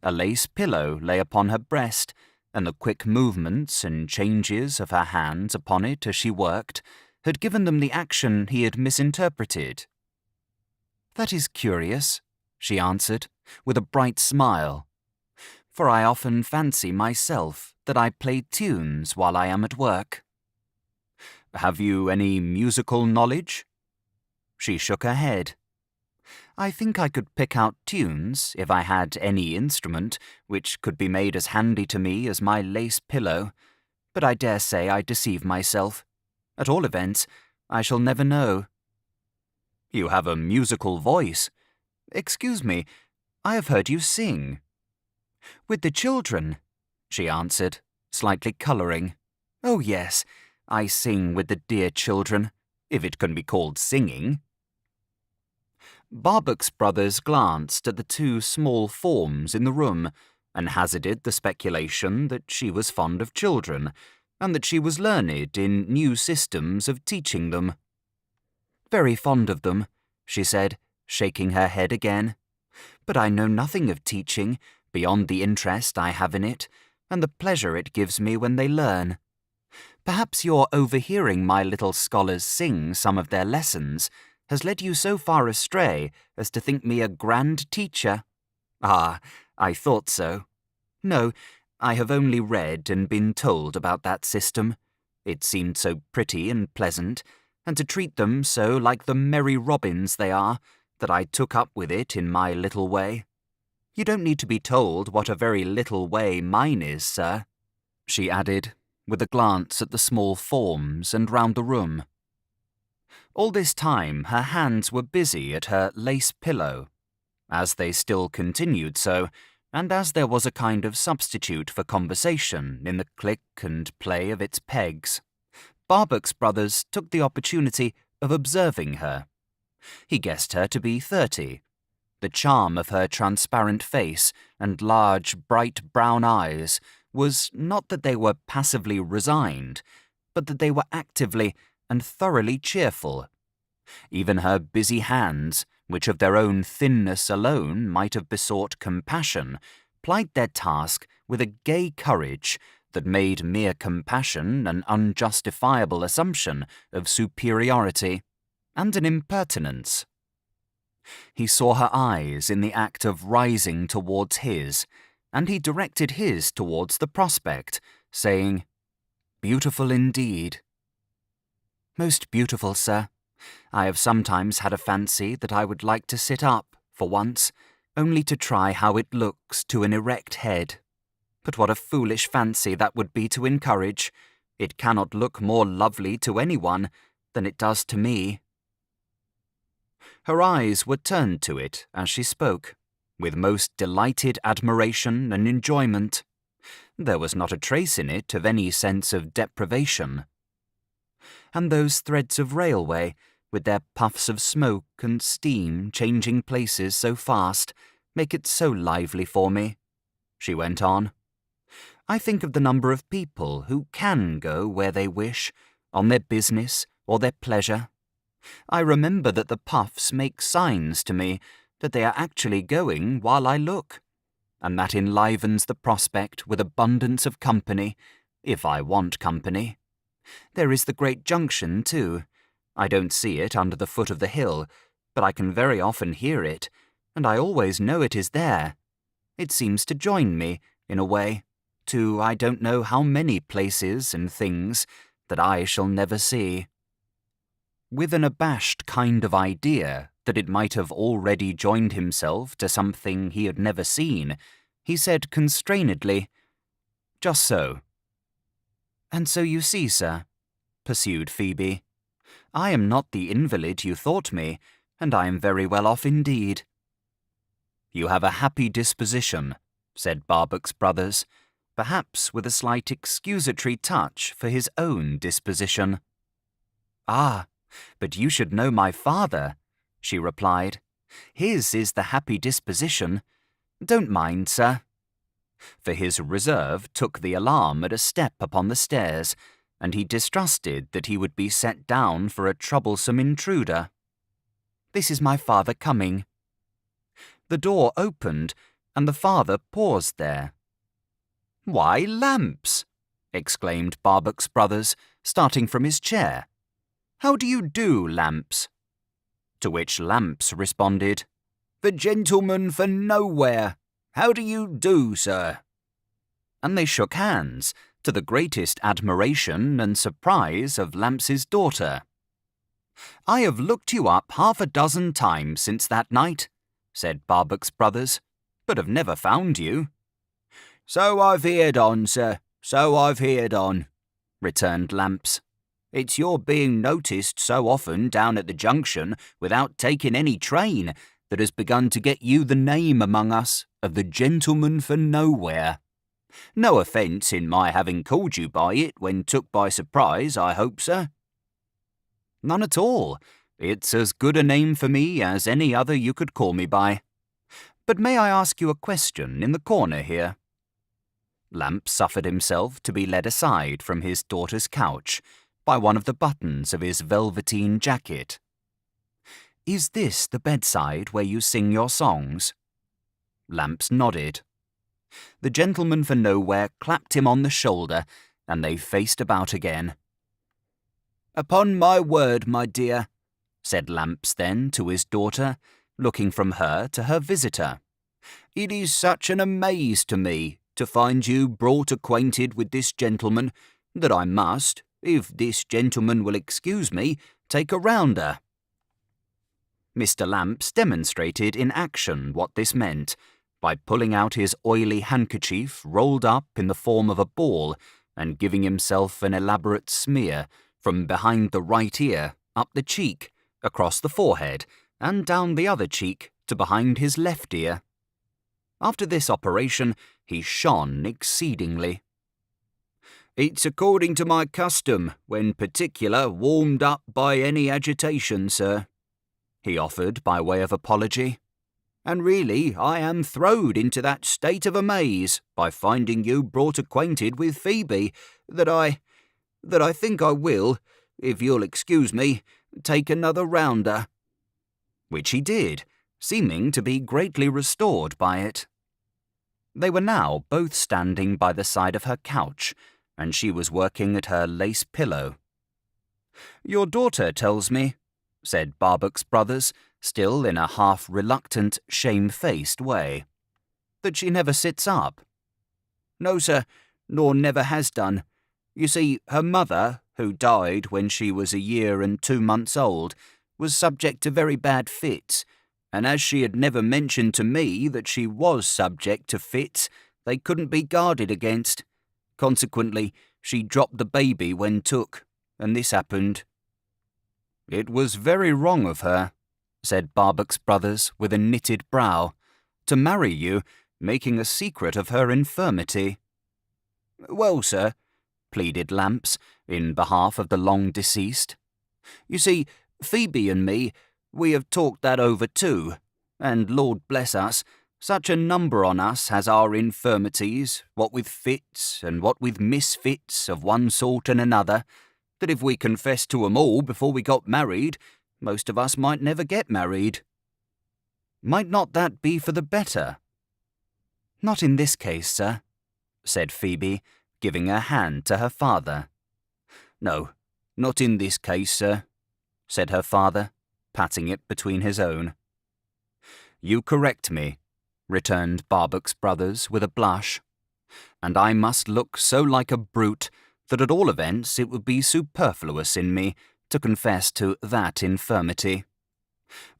A lace pillow lay upon her breast, and the quick movements and changes of her hands upon it as she worked had given them the action he had misinterpreted. "That is curious," she answered, with a bright smile, "for I often fancy myself that I play tunes while I am at work." "Have you any musical knowledge?" She shook her head. "I think I could pick out tunes if I had any instrument which could be made as handy to me as my lace pillow, but I dare say I deceive myself. At all events, I shall never know. You have a musical voice. Excuse me, I have heard you sing. With the children, she answered, slightly colouring. Oh yes, I sing with the dear children, if it can be called singing. Barbox brothers glanced at the two small forms in the room and hazarded the speculation that she was fond of children and that she was learned in new systems of teaching them. Very fond of them, she said, shaking her head again. But I know nothing of teaching beyond the interest I have in it and the pleasure it gives me when they learn. Perhaps your overhearing my little scholars sing some of their lessons has led you so far astray as to think me a grand teacher. Ah, I thought so. No, I have only read and been told about that system. It seemed so pretty and pleasant, and to treat them so like the merry robins they are, that I took up with it in my little way. You don't need to be told what a very little way mine is, sir, she added, with a glance at the small forms and round the room. All this time her hands were busy at her lace pillow. As they still continued so, and as there was a kind of substitute for conversation in the click and play of its pegs, Barbox brothers took the opportunity of observing her. He guessed her to be 30. The charm of her transparent face and large, bright brown eyes was not that they were passively resigned, but that they were actively and thoroughly cheerful. Even her busy hands, which of their own thinness alone might have besought compassion, plied their task with a gay courage that made mere compassion an unjustifiable assumption of superiority and an impertinence. He saw her eyes in the act of rising towards his, and he directed his towards the prospect, saying, "Beautiful indeed." "Most beautiful, sir. I have sometimes had a fancy that I would like to sit up, for once, only to try how it looks to an erect head. But what a foolish fancy that would be to encourage. It cannot look more lovely to anyone than it does to me." Her eyes were turned to it as she spoke, with most delighted admiration and enjoyment. There was not a trace in it of any sense of deprivation. And those threads of railway, with their puffs of smoke and steam changing places so fast, make it so lively for me, she went on. I think of the number of people who can go where they wish, on their business or their pleasure. I remember that the puffs make signs to me that they are actually going while I look, and that enlivens the prospect with abundance of company, if I want company. There is the great junction, too. I don't see it under the foot of the hill, but I can very often hear it, and I always know it is there. It seems to join me, in a way, to I don't know how many places and things that I shall never see. With an abashed kind of idea that it might have already joined himself to something he had never seen, he said constrainedly, "Just so." "And so you see, sir," pursued Phoebe, "I am not the invalid you thought me, and I am very well off indeed." "You have a happy disposition," said Barbox brothers, perhaps with a slight excusatory touch for his own disposition. "Ah, but you should know my father," she replied. "His is the happy disposition. Don't mind, sir." For his reserve took the alarm at a step upon the stairs, and he distrusted that he would be set down for a troublesome intruder. "This is my father coming." The door opened, and the father paused there. "Why, Lamps!" exclaimed Barbox brothers, starting from his chair. "How do you do, Lamps?" To which Lamps responded, "The gentleman for nowhere. How do you do, sir?" And they shook hands, to the greatest admiration and surprise of Lamps's daughter. "I have looked you up half a dozen times since that night," said Barbox brothers, "but have never found you." "So I've heerd on, sir, so I've heerd on," returned Lamps. It's your being noticed so often down at the junction without taking any train that has begun to get you the name among us of the gentleman for nowhere. No offence in my having called you by it when took by surprise, I hope, sir." "None at all. It's as good a name for me as any other you could call me by. But may I ask you a question in the corner here?" Lamps suffered himself to be led aside from his daughter's couch by one of the buttons of his velveteen jacket. "Is this the bedside where you sing your songs?" Lamps nodded. The gentleman for nowhere clapped him on the shoulder, and they faced about again. "Upon my word, my dear," said Lamps then to his daughter, looking from her to her visitor, "it is such an amaze to me to find you brought acquainted with this gentleman that I must, if this gentleman will excuse me, take a rounder." Mr. Lamps demonstrated in action what this meant, by pulling out his oily handkerchief rolled up in the form of a ball and giving himself an elaborate smear from behind the right ear, up the cheek, across the forehead, and down the other cheek to behind his left ear. After this operation, he shone exceedingly. "It's according to my custom, when particular warmed up by any agitation, sir," he offered by way of apology. "And really I am throwed into that state of amaze by finding you brought acquainted with Phoebe that I think I will, if you'll excuse me, take another rounder." Which he did, seeming to be greatly restored by it. They were now both standing by the side of her couch, and she was working at her lace pillow. "Your daughter tells me," said Barbox Brothers, still in a half-reluctant, shamefaced way, "that she never sits up." "No, sir, nor never has done. You see, her mother, who died when she was 1 year and 2 months old, was subject to very bad fits, and as she had never mentioned to me that she was subject to fits, they couldn't be guarded against. Consequently, she dropped the baby when took, and this happened." "It was very wrong of her," said Barbox Brothers with a knitted brow, "to marry you, making a secret of her infirmity." "Well, sir," pleaded Lamps, in behalf of the long-deceased, "you see, Phoebe and me, we have talked that over too, and Lord bless us, such a number on us has our infirmities, what with fits and what with misfits of one sort and another, that if we confessed to 'em all before we got married, most of us might never get married." "Might not that be for the better?" "Not in this case, sir," said Phoebe, giving her hand to her father. "No, not in this case, sir," said her father, patting it between his own. "You correct me," returned Barbox Brothers with a blush, "and I must look so like a brute that at all events it would be superfluous in me to confess to that infirmity.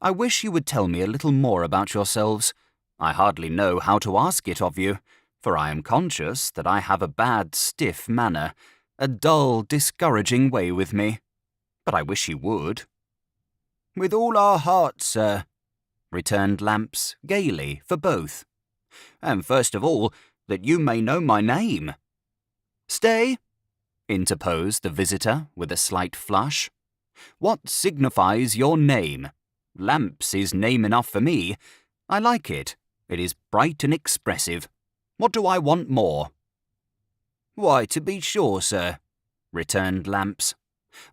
I wish you would tell me a little more about yourselves. I hardly know how to ask it of you, for I am conscious that I have a bad, stiff manner, a dull, discouraging way with me. But I wish you would." "With all our hearts, sir," returned Lamps, gaily, for both. "And first of all, that you may know my name." "Stay," interposed the visitor with a slight flush. "What signifies your name? Lamps is name enough for me. I like it. It is bright and expressive. What do I want more?" "Why, to be sure, sir," returned Lamps,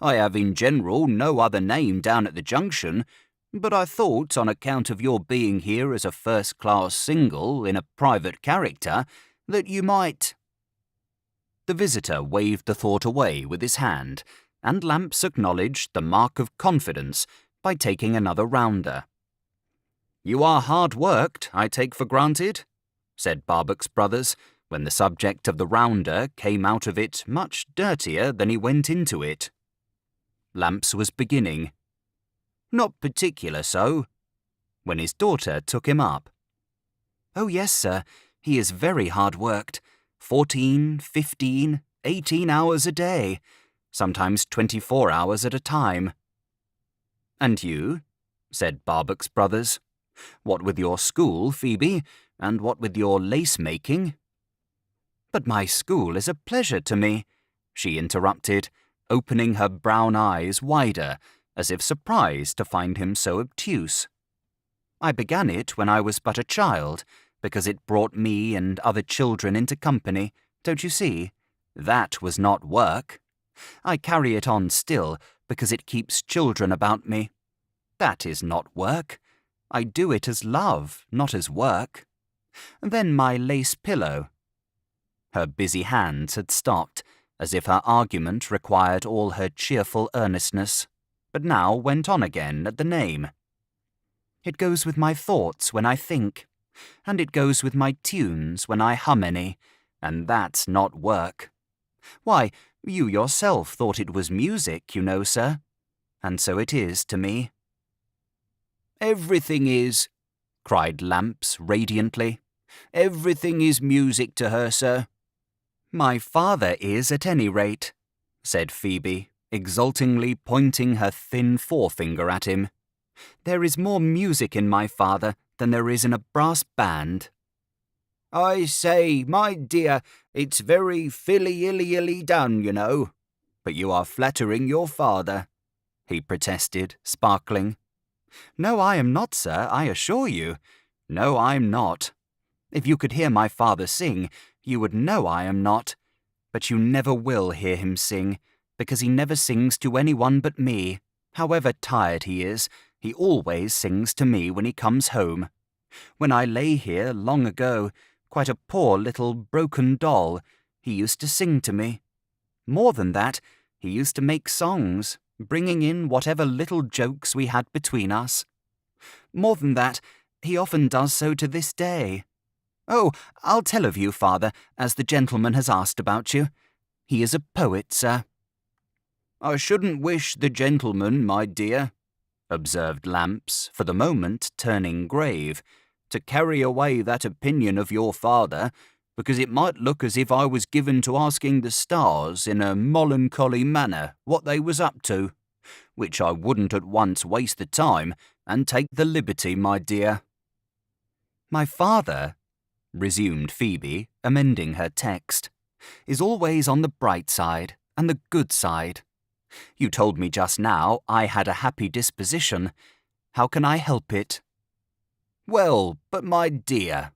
"I have in general no other name down at the junction, but I thought on account of your being here as a first-class single in a private character, that you might—" The visitor waved the thought away with his hand, and Lamps acknowledged the mark of confidence by taking another rounder. "You are hard-worked, I take for granted?" said Barbox Brothers, when the subject of the rounder came out of it much dirtier than he went into it. Lamps was beginning. "Not particular so," when his daughter took him up. "Oh, yes, sir, he is very hard-worked. 14, 15, 18 hours a day. sometimes 24 hours at a time. And you? Said Barbox Brothers. What with your school, Phoebe, and what with your lace-making? But my school is a pleasure to me, she interrupted, opening her brown eyes wider, as if surprised to find him so obtuse. I began it when I was but a child, because it brought me and other children into company, don't you see? That was not work. I carry it on still, because it keeps children about me. That is not work. I do it as love, not as work. Then my lace pillow. Her busy hands had stopped, as if her argument required all her cheerful earnestness, but now went on again at the name. It goes with my thoughts when I think, and it goes with my tunes when I hum any, and that's not work. Why, you yourself thought it was music, you know, sir, and so it is to me. Everything is, cried Lamps radiantly. Everything is music to her, sir. My father is, at any rate, said Phoebe, exultingly pointing her thin forefinger at him. There is more music in my father than there is in a brass band. I say, my dear, it's very filly-illy-illy done, you know. But you are flattering your father, he protested, sparkling. No, I am not, sir, I assure you. No, I'm not. If you could hear my father sing, you would know I am not. But you never will hear him sing, because he never sings to anyone but me. However tired he is, he always sings to me when he comes home. When I lay here long ago, quite a poor little broken doll, he used to sing to me. More than that, he used to make songs, bringing in whatever little jokes we had between us. More than that, he often does so to this day. Oh, I'll tell of you, father, as the gentleman has asked about you. He is a poet, sir. I shouldn't wish the gentleman, my dear, observed Lamps, for the moment turning grave, to carry away that opinion of your father, because it might look as if I was given to asking the stars in a melancholy manner what they was up to, which I wouldn't at once waste the time and take the liberty, my dear. My father, resumed Phoebe, amending her text, is always on the bright side and the good side. You told me just now I had a happy disposition. How can I help it? Well, but my dear,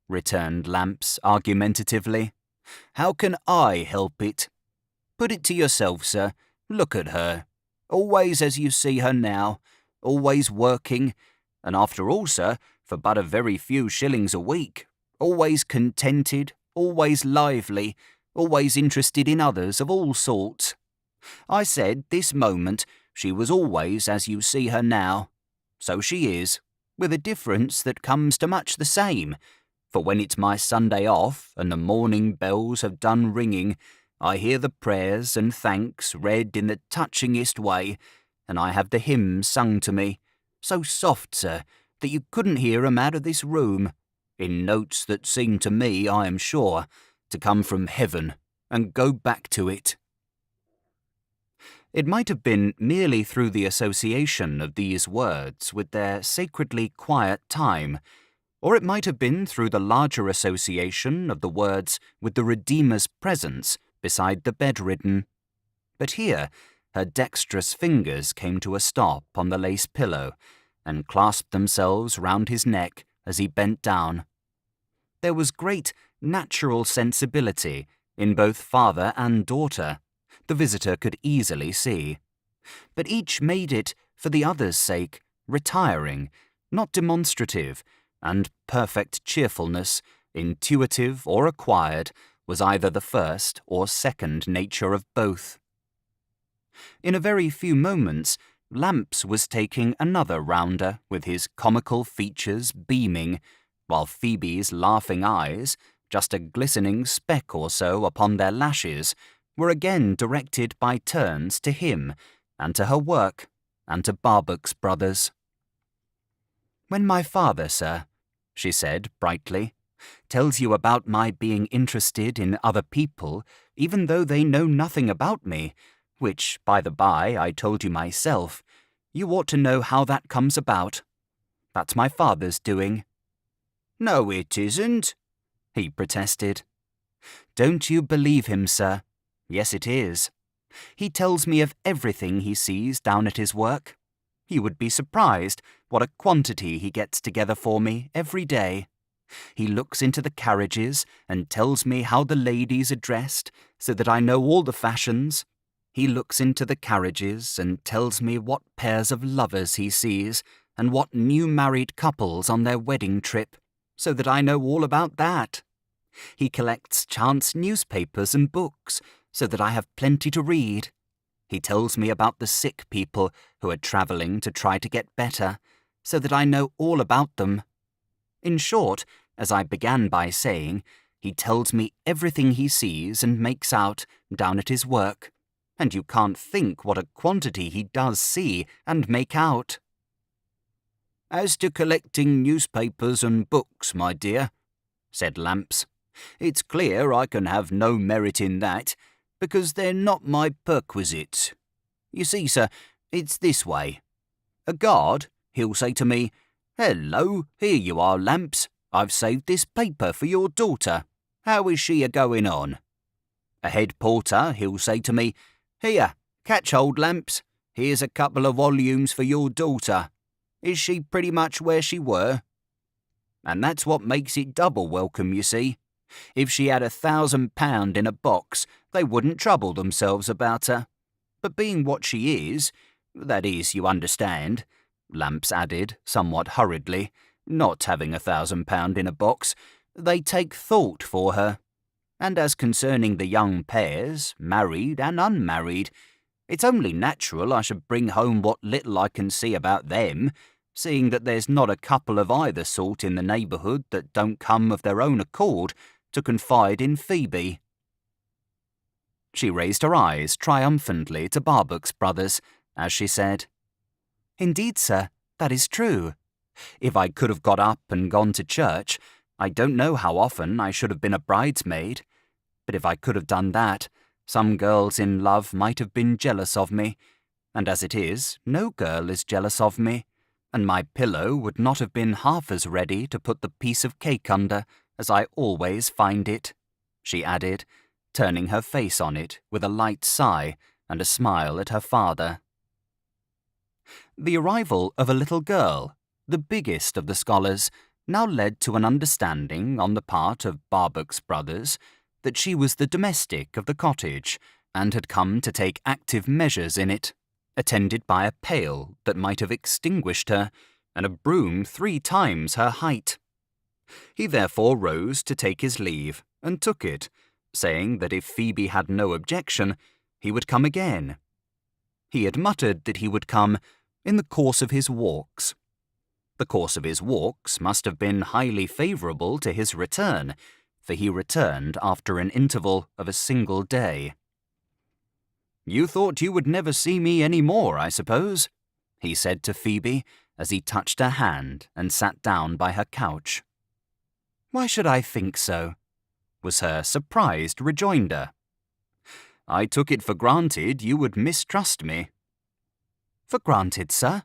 returned Lamps argumentatively, how can I help it? Put it to yourself, sir. Look at her. Always as you see her now, always working, and after all, sir, for but a very few shillings a week, always contented, always lively, always interested in others of all sorts. I said this moment she was always as you see her now. So she is, with a difference that comes to much the same, for when it's my Sunday off and the morning bells have done ringing, I hear the prayers and thanks read in the touchingest way, and I have the hymns sung to me, so soft, sir, that you couldn't hear 'em out of this room, in notes that seem to me, I am sure, to come from heaven and go back to it. It might have been merely through the association of these words with their sacredly quiet time, or it might have been through the larger association of the words with the Redeemer's presence beside the bedridden. But here her dexterous fingers came to a stop on the lace pillow and clasped themselves round his neck as he bent down. There was great natural sensibility in both father and daughter, the visitor could easily see. But each made it, for the other's sake, retiring, not demonstrative, and perfect cheerfulness, intuitive or acquired, was either the first or second nature of both. In a very few moments, Lamps was taking another rounder with his comical features beaming, while Phoebe's laughing eyes, just a glistening speck or so upon their lashes, were again directed by turns to him, and to her work, and to Barbox Brothers. When my father, sir, she said brightly, tells you about my being interested in other people, even though they know nothing about me, which, by the by, I told you myself. You ought to know how that comes about. That's my father's doing." "No, it isn't," he protested. "Don't you believe him, sir? Yes, it is. He tells me of everything he sees down at his work. You would be surprised what a quantity he gets together for me every day. He looks into the carriages and tells me how the ladies are dressed, so that I know all the fashions. He looks into the carriages and tells me what pairs of lovers he sees, and what new married couples on their wedding trip, so that I know all about that. He collects chance newspapers and books, so that I have plenty to read. He tells me about the sick people who are travelling to try to get better, so that I know all about them. In short, as I began by saying, he tells me everything he sees and makes out down at his work, and you can't think what a quantity he does see and make out." "As to collecting newspapers and books, my dear," said Lamps, "it's clear I can have no merit in that, because they're not my perquisites. You see, sir, it's this way. A guard, he'll say to me, 'Hello, here you are, Lamps. I've saved this paper for your daughter. How is she a-going on?' A head porter, he'll say to me, 'Here, catch hold, Lamps. Here's a couple of volumes for your daughter. Is she pretty much where she were?' And that's what makes it double welcome, you see. If she had £1,000 in a box, they wouldn't trouble themselves about her. But being what she is, that is, you understand," Lamps added, somewhat hurriedly, "not having £1,000 in a box, they take thought for her. And as concerning the young pairs, married and unmarried, it's only natural I should bring home what little I can see about them, seeing that there's not a couple of either sort in the neighbourhood that don't come of their own accord to confide in Phoebe." She raised her eyes triumphantly to Barbox brothers, as she said, "Indeed, sir, that is true. If I could have got up and gone to church, I don't know how often I should have been a bridesmaid. But if I could have done that, some girls in love might have been jealous of me, and as it is, no girl is jealous of me, and my pillow would not have been half as ready to put the piece of cake under as I always find it," she added, turning her face on it with a light sigh and a smile at her father. The arrival of a little girl, the biggest of the scholars, now led to an understanding on the part of Barbox brothers that she was the domestic of the cottage and had come to take active measures in it, attended by a pail that might have extinguished her and a broom 3 times her height. He therefore rose to take his leave and took it, saying that if Phoebe had no objection, he would come again. He had muttered that he would come in the course of his walks. The course of his walks must have been highly favourable to his return, for he returned after an interval of a single day. "You thought you would never see me any more, I suppose?" he said to Phoebe, as he touched her hand and sat down by her couch. "Why should I think so?" was her surprised rejoinder. "I took it for granted you would mistrust me." "For granted, sir?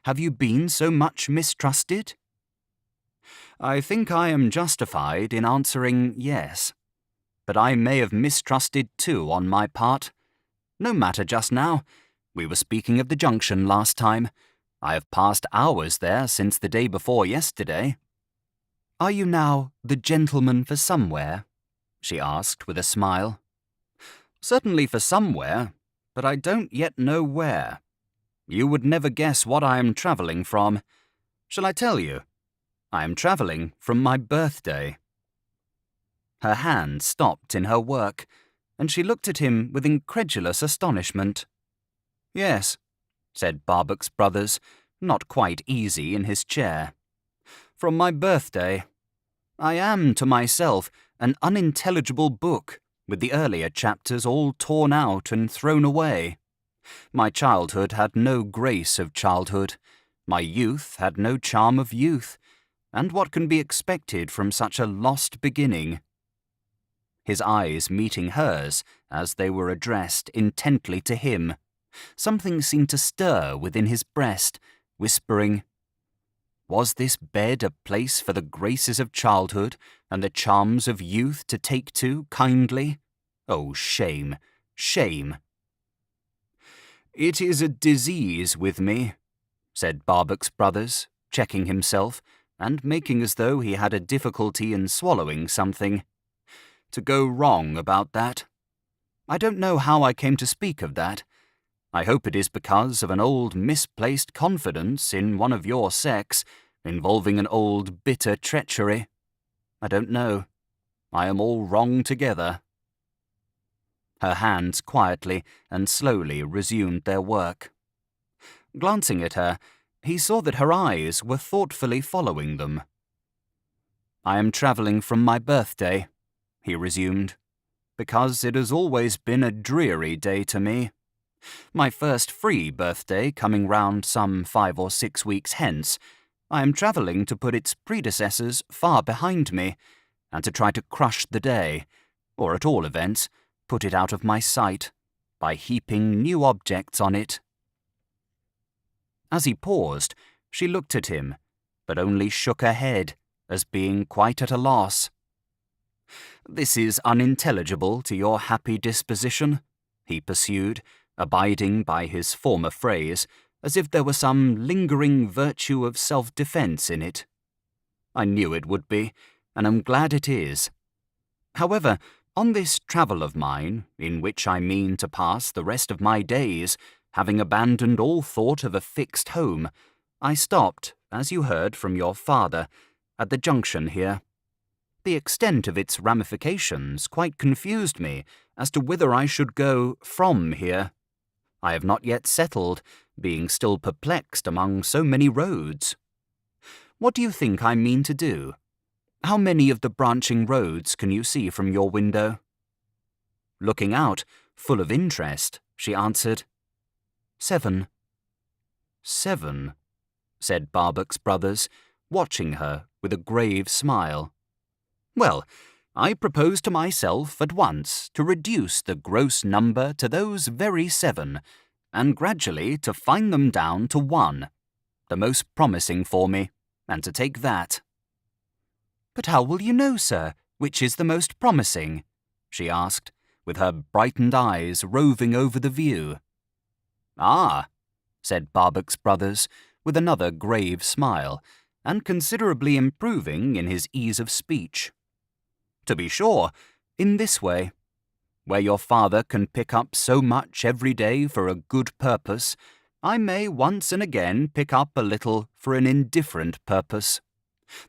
Have you been so much mistrusted?" "I think I am justified in answering yes. But I may have mistrusted too on my part. No matter just now. We were speaking of the junction last time. I have passed hours there since the day before yesterday." "Are you now the gentleman for somewhere?" she asked with a smile. "Certainly for somewhere, but I don't yet know where. You would never guess what I am travelling from. Shall I tell you? I am travelling from my birthday." Her hand stopped in her work, and she looked at him with incredulous astonishment. "Yes," said Barbox brothers, not quite easy in his chair. "From my birthday. I am, to myself, an unintelligible book, with the earlier chapters all torn out and thrown away. My childhood had no grace of childhood. My youth had no charm of youth. And what can be expected from such a lost beginning?" his eyes meeting hers as they were addressed intently to him. Something seemed to stir within his breast, whispering, "Was this bed a place for the graces of childhood and the charms of youth to take to kindly? Oh, shame, shame!" "It is a disease with me," said Barbox Brothers, checking himself and making as though he had a difficulty in swallowing something. "To go wrong about that. I don't know how I came to speak of that. I hope it is because of an old misplaced confidence in one of your sex, involving an old bitter treachery. I don't know. I am all wrong together." Her hands quietly and slowly resumed their work. Glancing at her, he saw that her eyes were thoughtfully following them. "I am travelling from my birthday," he resumed, "because it has always been a dreary day to me. My first free birthday coming round some 5 or 6 weeks hence, I am travelling to put its predecessors far behind me, and to try to crush the day, or at all events, put it out of my sight, by heaping new objects on it." As he paused, she looked at him, but only shook her head, as being quite at a loss. "This is unintelligible to your happy disposition," he pursued, abiding by his former phrase, as if there were some lingering virtue of self-defence in it. "I knew it would be, and am glad it is. However, on this travel of mine, in which I mean to pass the rest of my days, having abandoned all thought of a fixed home, I stopped, as you heard from your father, at the junction here. The extent of its ramifications quite confused me as to whither I should go from here. I have not yet settled, being still perplexed among so many roads. What do you think I mean to do? How many of the branching roads can you see from your window?" Looking out, full of interest, she answered, "7. "7," said Barbox Brothers, watching her with a grave smile. "Well, I propose to myself at once to reduce the gross number to those very 7, and gradually to fine them down to 1, the most promising for me, and to take that." "But how will you know, sir, which is the most promising?" she asked, with her brightened eyes roving over the view. "Ah," said Barbox Brothers, with another grave smile, and considerably improving in his ease of speech. "To be sure, in this way. Where your father can pick up so much every day for a good purpose, I may once and again pick up a little for an indifferent purpose.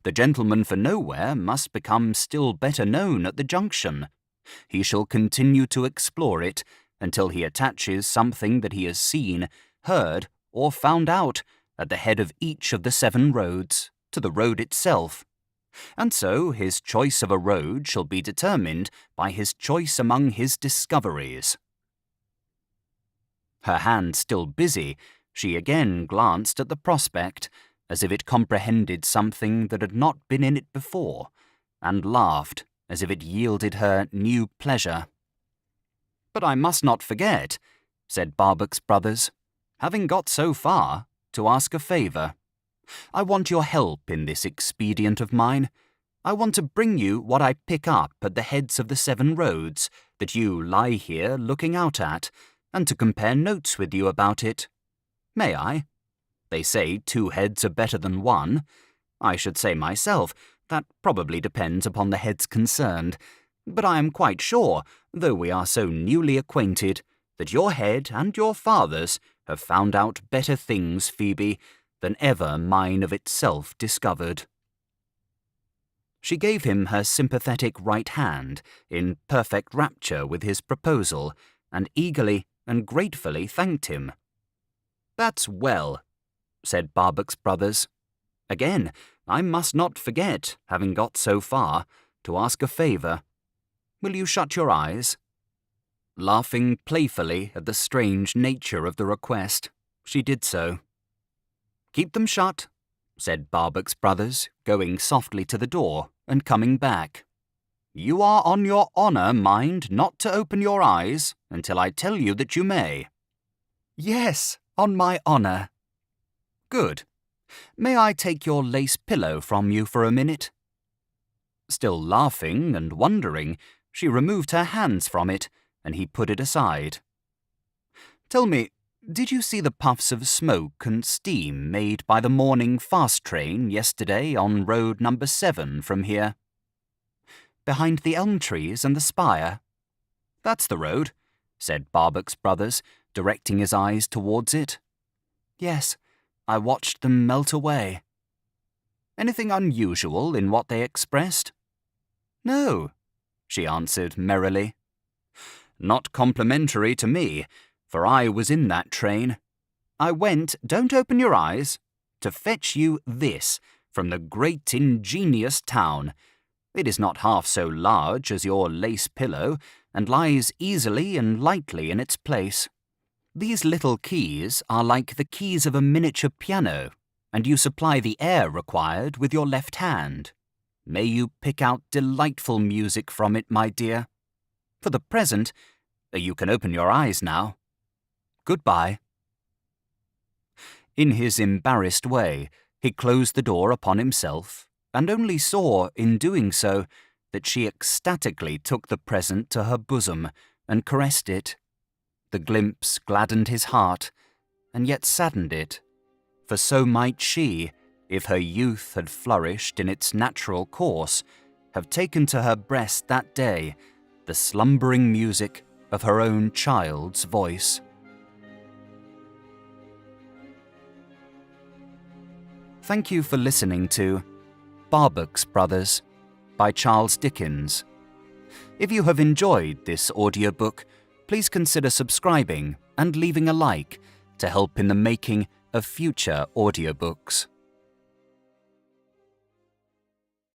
The gentleman for nowhere must become still better known at the junction. He shall continue to explore it until he attaches something that he has seen, heard, or found out at the head of each of the 7 roads, to the road itself. And so his choice of a road shall be determined by his choice among his discoveries." Her hand still busy, she again glanced at the prospect, as if it comprehended something that had not been in it before, and laughed as if it yielded her new pleasure. "But I must not forget," said Barbox Brothers, "having got so far, to ask a favour. I want your help in this expedient of mine. I want to bring you what I pick up at the heads of the 7 roads that you lie here looking out at, and to compare notes with you about it. May I? They say 2 heads are better than 1. I should say myself that probably depends upon the heads concerned, but I am quite sure, though we are so newly acquainted, that your head and your father's have found out better things, Phoebe, than ever mine of itself discovered." She gave him her sympathetic right hand, in perfect rapture with his proposal, and eagerly and gratefully thanked him. "That's well," said Barbox Brothers. "Again, I must not forget, having got so far, to ask a favour. Will you shut your eyes?" Laughing playfully at the strange nature of the request, she did so. "Keep them shut," said Barbox Brothers, going softly to the door and coming back. You are on your honour, mind, not to open your eyes until I tell you that you may. Yes, on my honour. Good. May I take your lace pillow from you for a minute? Still laughing and wondering, she removed her hands from it, and he put it aside. Tell me, did you see the puffs of smoke and steam made by the morning fast train yesterday on road number 7 from here? Behind the elm trees and the spire? That's the road, said Barbox Brothers, directing his eyes towards it. Yes, I watched them melt away. Anything unusual in what they expressed? No, she answered merrily. Not complimentary to me, for I was in that train. I went, don't open your eyes, to fetch you this from the great ingenious town. It is not half so large as your lace pillow, and lies easily and lightly in its place. These little keys are like the keys of a miniature piano, and you supply the air required with your left hand. May you pick out delightful music from it, my dear. For the present, you can open your eyes now. Goodbye. In his embarrassed way, he closed the door upon himself, and only saw, in doing so, that she ecstatically took the present to her bosom and caressed it. The glimpse gladdened his heart, and yet saddened it, for so might she, if her youth had flourished in its natural course, have taken to her breast that day the slumbering music of her own child's voice. Thank you for listening to Barbox Brothers by Charles Dickens. If you have enjoyed this audiobook, please consider subscribing and leaving a like to help in the making of future audiobooks.